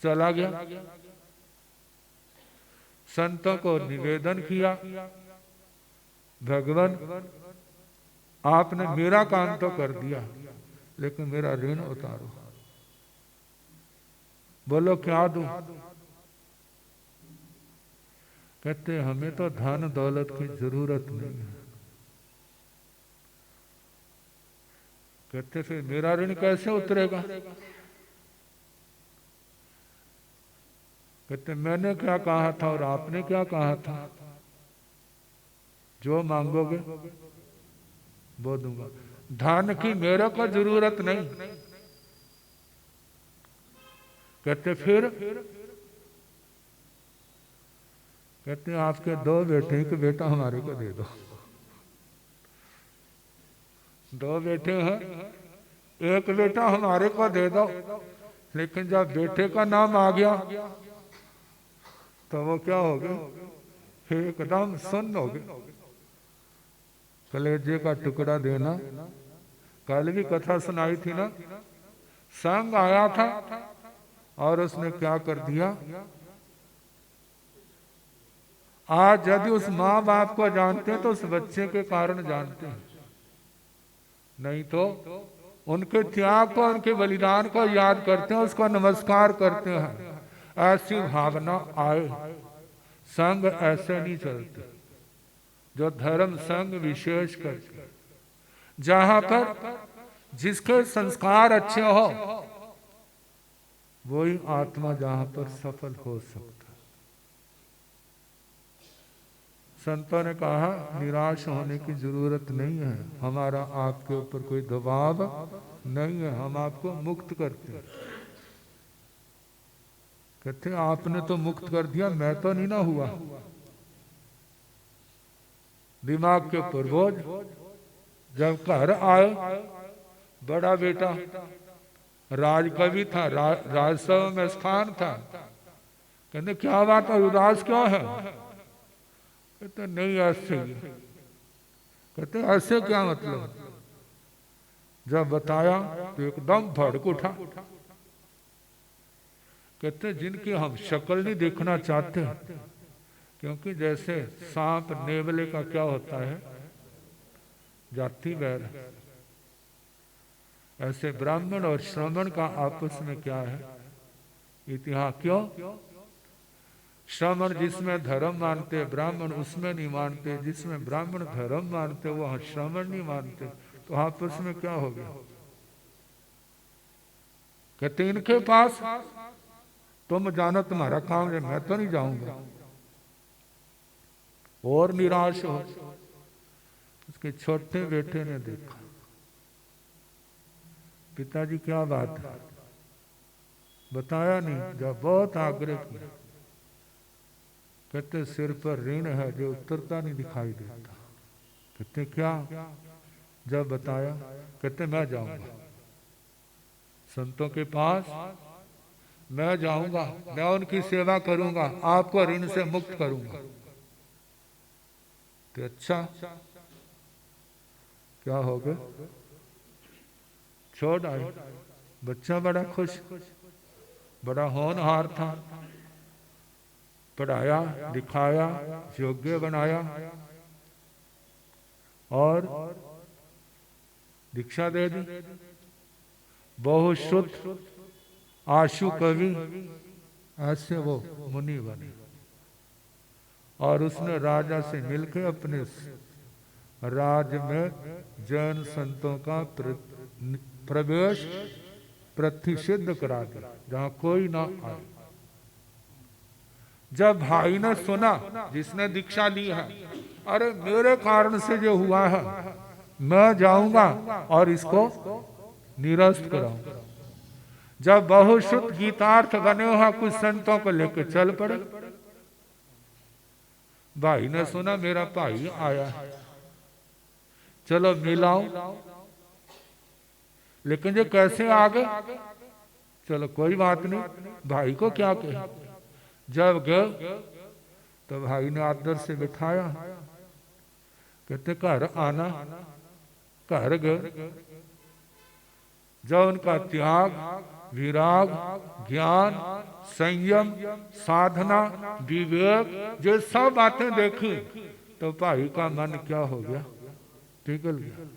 Speaker 4: चला गया, संतों को निवेदन किया, भगवान आपने मेरा काम तो कर दिया, लेकिन मेरा ऋण उतारो। बोलो क्या दूं। कहते हमें तो धन दौलत की जरूरत नहीं है। कहते फिर मेरा ऋण कैसे उतरेगा। कहते मैंने क्या कहा था और आपने क्या कहा था, जो मांगोगे वो दूंगा। धन की मेरे को जरूरत नहीं। कहते फिर, कहते आपके 2 बेटे, एक बेटा हमारे को दे दो। 2 बेटे हैं, एक बेटा हमारे को दे दो। लेकिन जब बेटे का नाम आ गया तो वो क्या हो गए, एकदम सुन्न हो गए। कलेजे का टुकड़ा देना, कल भी कथा सुनाई थी ना, संग आया था और उसने क्या कर दिया। आज यदि उस माँ बाप को जानते हैं तो उस बच्चे के कारण जानते हैं, नहीं तो उनके त्याग को, उनके बलिदान को याद करते हैं, उसको नमस्कार करते हैं। ऐसी भावना आए। संघ ऐसे नहीं चलते जो धर्म संघ विशेष करके, जहां पर जिसके संस्कार अच्छे हो वही आत्मा जहां पर सफल हो सकता। संतों ने कहा निराश होने की जरूरत नहीं है, हमारा आपके ऊपर कोई दबाव नहीं है, हम आपको मुक्त करते हैं। कहते आपने तो मुक्त कर दिया, मैं तो नहीं ना हुआ। दिमाग के ऊपर बोझ। जब घर आए, बड़ा बेटा राजकवि था, राजसभा में स्थान था। कहते क्या बात है, उदास क्यों है? कहते नहीं ऐसे ही। कहते ऐसे क्या मतलब? जब बताया तो एकदम भड़क उठा। कहते जिनकी हम शक्ल नहीं देखना चाहते, क्योंकि जैसे सांप नेवले का क्या होता है, जाति वैर, ऐसे ब्राह्मण और श्रमण का आपस में क्या है, इतिहास। क्यों? श्रमण जिसमें धर्म मानते, ब्राह्मण उसमें नहीं मानते। जिसमें ब्राह्मण धर्म मानते वह श्रमण नहीं मानते, तो आपस में क्या हो गया? कहते इनके पास तुम जानो तुम्हारा काम है, मैं तो नहीं जाऊंगा। और निराश हो। उसके छोटे बेटे ने देखा, पिताजी क्या बात है? बताया नहीं। जब बहुत आग्रह किया, कहते सिर पर ऋण है जो उतरता नहीं दिखाई देता। कहते क्या? जब बताया, कहते मैं जाऊंगा संतों के पास, मैं जाऊंगा, मैं उनकी सेवा करूंगा, आपको ऋण से मुक्त करूंगा। तो अच्छा क्या हो गया? छोड़ आए। बच्चा बड़ा खुश, बड़ा होनहार था। पढ़ाया लिखाया, योग्य बनाया और दीक्षा दे दी। बहुत शुद्ध आशु कवि, ऐसे वो मुनि बने। और उसने राजा से मिलकर अपने राज में जैन संतों का प्रवेश प्रतिषिद्ध करा दिया, जहां कोई ना आए। जब भाई ने सुना, जिसने दीक्षा ली है, अरे मेरे कारण से जो हुआ है, मैं जाऊंगा और इसको निरस्त कराऊंगा। जब बहुशुद्ध गीतार्थ बने हुआ कुछ संतों को लेकर चल पड़े। भाई ने सुना मेरा भाई आया है, चलो मिलाओ। लेकिन जो कैसे आ गए, चलो कोई बात नहीं, भाई को क्या कहे। जब गए तो भाई ने आदर से बिठाया। कहते घर आना। घर गए। जब उनका त्याग, विराग, ज्ञान, संयम, साधना, विवेक, जो सब बातें देखी, तो भाई का मन क्या हो गया? पिघल गया।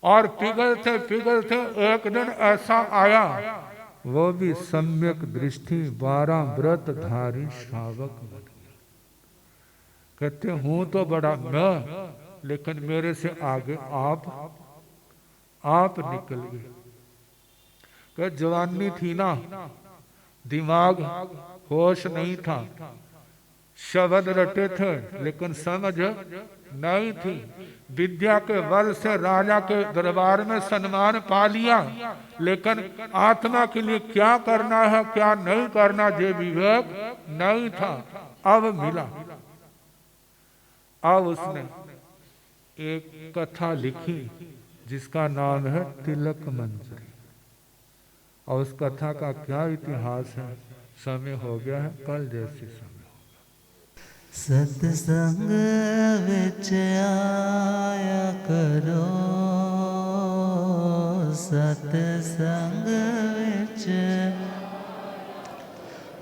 Speaker 4: और पिघलते पिघलते एक दिन ऐसा आया, वो भी सम्यक दृष्टि 12 व्रत धारी श्रावक बन गया। कहते हूं तो बड़ा मैं, लेकिन मेरे से आगे आप निकल गए। कह जवानी थी ना, दिमाग होश नहीं था, शब्द रटे थे लेकिन समझ नहीं थी। विद्या के बल से राजा के दरबार में सम्मान पा लिया, लेकिन आत्मा के लिए क्या करना है क्या नहीं करना ये विवेक नहीं था। अब मिला। अब उसने एक कथा लिखी जिसका नाम है तिलक मंजरी। और उस कथा का क्या इतिहास है, समय हो गया है, कल जैसे समय।
Speaker 1: सत्संग विच आया करो, सत्संग विच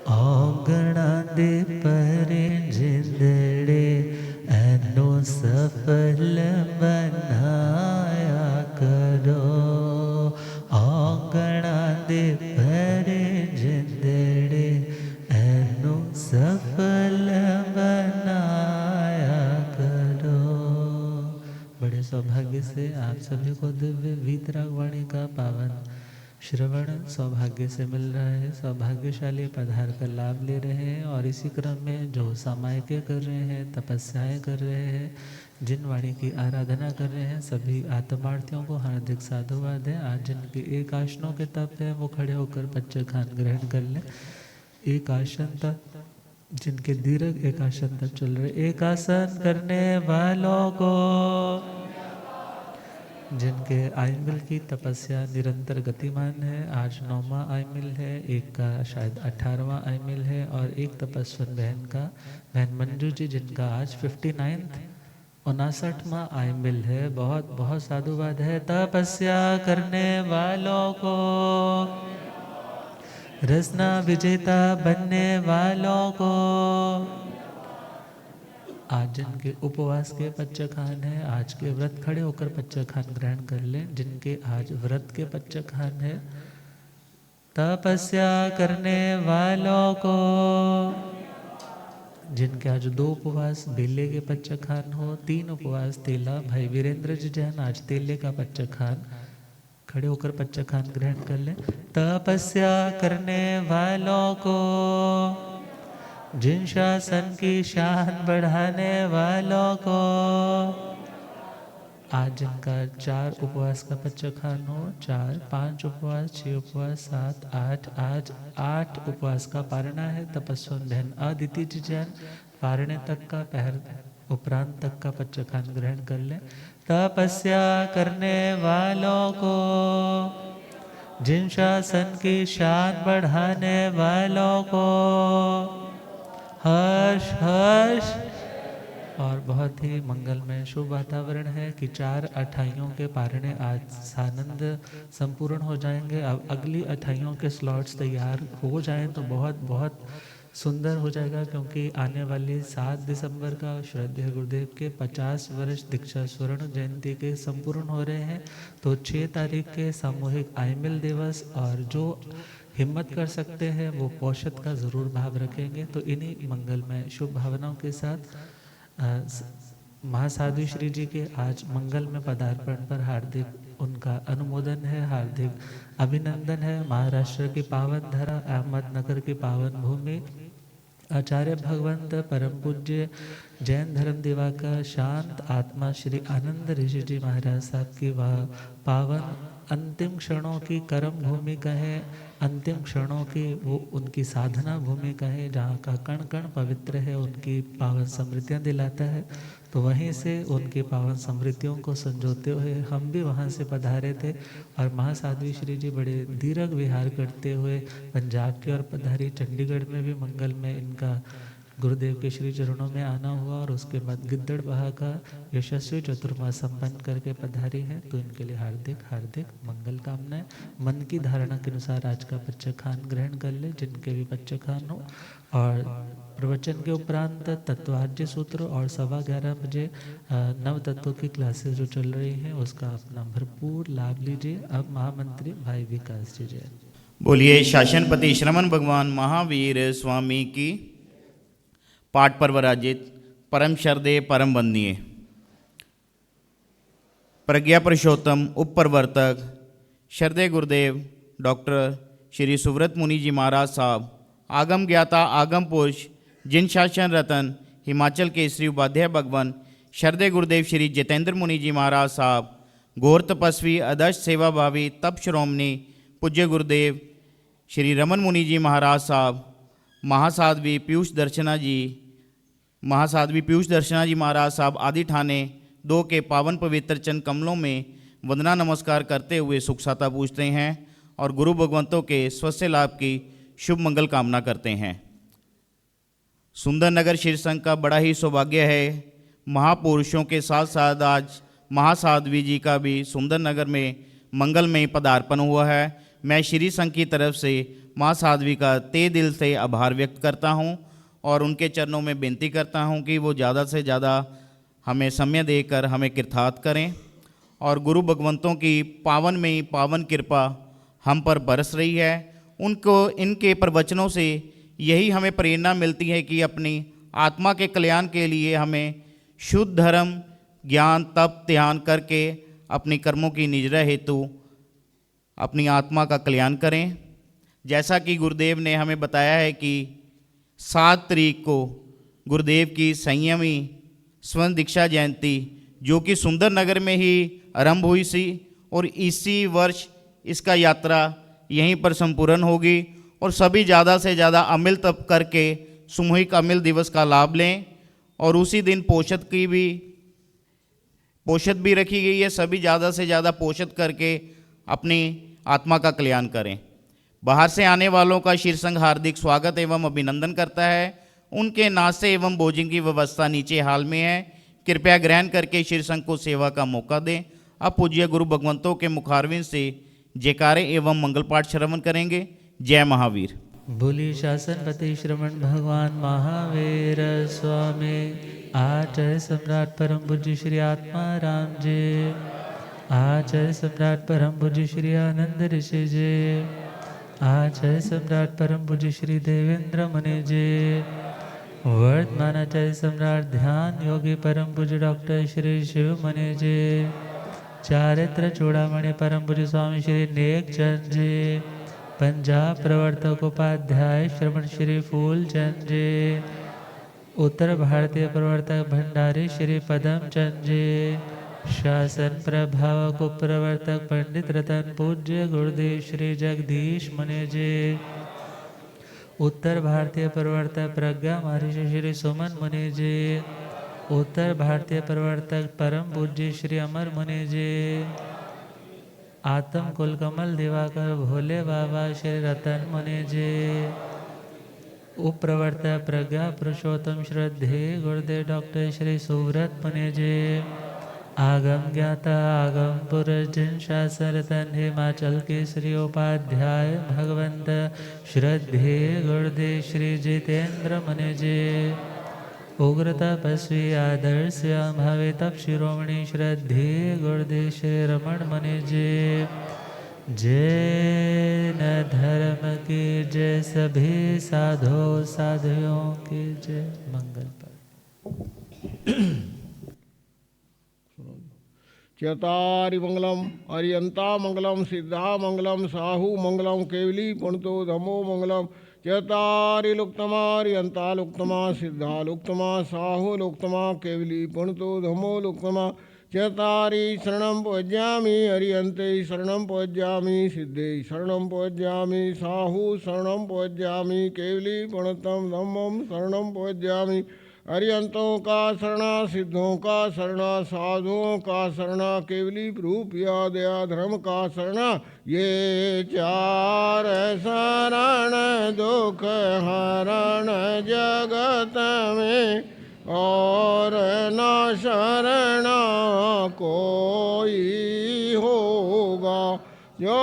Speaker 1: औगणा दे परे जिंदड़े एनो सफल बनाया करो। से आप सभी को दिव्य वीतराग वाणी का पावन श्रवण सौभाग्य से मिल रहा है। सौभाग्यशाली पधार कर लाभ ले रहे हैं और इसी क्रम में जो सामायिकें कर रहे हैं, तपस्याएं कर रहे हैं, जिन वाणी की आराधना कर रहे हैं, सभी आत्मार्थियों को हार्दिक साधुवाद है। आज जिनके एक आसनों के तप है वो खड़े होकर पंचखान ग्रहण कर लें। एक आसन तक जिनके दीर्घ एक आसन तक चल रहे, एक आसन करने वालों को, जिनके आयमिल की तपस्या निरंतर गतिमान है। आज 9वां आयमिल है, एक का शायद 18वां आयमिल है और एक तपस्वन बहन मंजू जी जिनका आज 59वां आयमिल है। बहुत बहुत साधुवाद है। तपस्या करने वालों को, रसना विजेता बनने वालों को, आज जिनके उपवास के पच्चखान है, आज के व्रत खड़े होकर पच्चखान ग्रहण कर लें। जिनके आज व्रत के पच्चखान है, तपस्या करने वालों को, जिनके आज 2 उपवास बेले के पच्चखान हो, 3 उपवास तेला, भाई वीरेंद्र जी जैन आज तेले का पच्चखान, खड़े होकर पच्चखान ग्रहण कर लें। तपस्या करने वालों को, जिन शासन की शान बढ़ाने वालों को, आज जिनका 4 उपवास का पच्चखान हो, 4, 5 उपवास, 6 उपवास, 7, 8, आज 8 उपवास का पारणा है। तपस्वन बहन अदिति जी जैन पारणे तक का पहर उपरांत तक का पच्चखान ग्रहण कर लें। तपस्या करने वालों को, जिन शासन की शान बढ़ाने वालों को, हर्ष हर्ष। और बहुत ही मंगलमय शुभ वातावरण है कि 4 अठाइयों के पारणे आज सानंद संपूर्ण हो जाएंगे। अब अगली अठाइयों के स्लॉट्स तैयार हो जाएं तो बहुत बहुत सुंदर हो जाएगा, क्योंकि आने वाली 7 दिसंबर का श्रद्धेय गुरुदेव के 50 वर्ष दीक्षा स्वर्ण जयंती के संपूर्ण हो रहे हैं। तो 6 तारीख के सामूहिक आयमिल दिवस, और जो हिम्मत कर सकते हैं वो पौषध का ज़रूर भाव रखेंगे। तो इन्हीं मंगलमय शुभ भावनाओं के साथ महासाध्वी श्री जी के आज मंगल में पदार्पण पर हार्दिक उनका अनुमोदन है, हार्दिक अभिनंदन है। महाराष्ट्र की पावन धरा, अहमदनगर की पावन भूमि, आचार्य भगवंत परम पूज्य जैन धर्म दिवाकर शांत आत्मा श्री आनंद ऋषि जी महाराज साहब की वह पावन अंतिम क्षणों की कर्म भूमि कहें, अंतिम क्षणों की वो उनकी साधना भूमि कहें, जहाँ का कण कण पवित्र है, उनकी पावन स्मृतियाँ दिलाता है। तो वहीं से उनकी पावन स्मृतियों को संजोते हुए हम भी वहाँ से पधारे थे। और महासाध्वी श्री जी बड़े दीर्घ विहार करते हुए पंजाब की ओर पधारी। चंडीगढ़ में भी मंगल में इनका गुरुदेव के श्री चरणों में आना हुआ और उसके बाद गिद्दड़बाहा का यशस्वी चतुर्मास संपन्न करके पधारी है। तो इनके लिए हार्दिक हार्दिक मंगल कामनाएं। मन की धारणा के अनुसार आज का पच्चखान ग्रहण कर ले, जिनके भी पच्चखान हो। और प्रवचन के उपरांत तत्वार्य सूत्र और 11:15 बजे नव तत्वों की क्लासेस जो चल रही हैं उसका अपना भरपूर लाभ लीजिए। अब महामंत्री भाई विकास जी जय।
Speaker 5: बोलिए शासनपति श्रमण भगवान महावीर स्वामी की। पाठ पर विराजित परम श्रद्धेय परम वंदनीय प्रज्ञा पुरुषोत्तम उप प्रवर्तक श्रद्धेय गुरुदेव डॉक्टर श्री सुव्रत मुनि जी महाराज साहब, आगम ज्ञाता आगम पुरुष, जिन शासन रतन, हिमाचल के श्री उपाध्याय भगवान श्रद्धेय गुरुदेव श्री जितेंद्र मुनि जी महाराज साहब, घोर तपस्वी आदर्श सेवाभावी तप श्रोमणी पूज्य गुरुदेव श्री रमन मुनि जी महाराज साहब, महासाध्वी पीयूष दर्शना जी महाराज साहब आदि ठाणे 2 के पावन पवित्र चरण कमलों में वंदना नमस्कार करते हुए सुख साता पूछते हैं और गुरु भगवंतों के स्वस्थ लाभ की शुभ मंगल कामना करते हैं। सुंदरनगर शीर्षक का बड़ा ही सौभाग्य है। महापुरुषों के साथ साथ आज महासाध्वी जी का भी सुंदरनगर में मंगल में पदार्पण हुआ है। मैं श्री संघ की तरफ से महासाध्वी का तहे दिल से आभार व्यक्त करता हूं और उनके चरणों में विनती करता हूं कि वो ज़्यादा से ज़्यादा हमें समय देकर हमें कृतार्थ करें और गुरु भगवंतों की पावन में पावन कृपा हम पर बरस रही है। उनको इनके प्रवचनों से यही हमें प्रेरणा मिलती है कि अपनी आत्मा के कल्याण के लिए हमें शुद्ध धर्म ज्ञान तप ध्यान करके अपनी कर्मों की निजरा हेतु अपनी आत्मा का कल्याण करें। जैसा कि गुरुदेव ने हमें बताया है कि 7 तारीख को गुरुदेव की संयमी स्वर्ण दीक्षा जयंती जो कि सुंदर नगर में ही आरंभ हुई सी और इसी वर्ष इसका यात्रा यहीं पर संपूर्ण होगी और सभी ज़्यादा से ज़्यादा अमिल तप करके सामूहिक अमिल दिवस का लाभ लें। और उसी दिन पोषद भी रखी गई है, सभी ज़्यादा से ज़्यादा पोषद करके अपनी आत्मा का कल्याण करें। बाहर से आने वालों का शिर संघ हार्दिक स्वागत एवं अभिनंदन करता है। उनके नाश्ते एवं भोजन की व्यवस्था नीचे हाल में है, कृपया ग्रहण करके शिर संघ को सेवा का मौका दें। अब पूज्य गुरु भगवंतों के मुखारविंद से जयकारे एवं मंगल पाठ श्रवण करेंगे। जय महावीर।
Speaker 1: बोली शासनपति श्रवण भगवान महावीर स्वामी। आचार्य सम्राट परम पूज्य श्री आत्मा राम जी, आचार्य सम्राट परम पूज्य श्री आनंद ऋषि जी, आचार्य सम्राट परम पूज्य श्री देवेंद्र मुनि जी, वर्तमान आचार्य सम्राट ध्यान योगी परम पूज्य डॉक्टर श्री शिव मुनि जी, चारित्र चूड़ामणि परम पूज्य स्वामी श्री नेकचंद जी, पंजाब प्रवर्तक उपाध्याय श्रवण श्री फूलचंद जी, उत्तर भारतीय प्रवर्तक भंडारी श्री पदम चंद जी, शासन प्रभावक प्रवर्तक पंडित रतन पूज्य गुरुदेव श्री जगदीश मुनि जी, उत्तर भारतीय प्रवर्तक प्रज्ञा महर्षि श्री सुमन मुनि जी, उत्तर भारतीय प्रवर्तक परम पूज्य श्री अमर मुनि जी, आत्म कुल कमल दिवाकर भोले बाबा श्री रतन मुनि जी, उप प्रवर्तक प्रज्ञा पुरुषोत्तम श्रद्धे गुरुदेव डॉक्टर श्री सुव्रत मुनि जी, आगम ज्ञाता आगम पुरुष जिन शासन रतन हिमाचल के श्री उपाध्याय भगवंत श्रद्धे गुरुदेव श्री जितेंद्र मुनि जी, उग्र तपस्वी आदर्श भावे तप शिरोमणि श्रद्धे गुरुदेव श्री रमण मुनि जी। जय न धर्म की जय, सभी साधो साधियों की जय। मंगल पर
Speaker 3: चतारि मंगलम अरियंता मंगलम सिद्धा मंगलम साहू मंगलम केवली पुणतो धमो मंगलम। चतारि लुक्तमा अरियंता लुक्तमा सिद्धा लुक्तमा साहू लुक्तमा केवली पुणतो धमो लुक्तमा। चतारि शरणं पज्यामि अरियन्ते शरणं पज्यामि सिद्धे शरणं पज्यामि साहू शरणं पज्यामि केवली पुणतं धम्मं शरणं पज्यामि। अरियंतों का शरणा सिद्धों का शरणा साधुओं का शरणा केवली रूपिया दया धर्म का शरणा। ये चार शरण दुख हरण जगत में और न शरणा कोई होगा। जो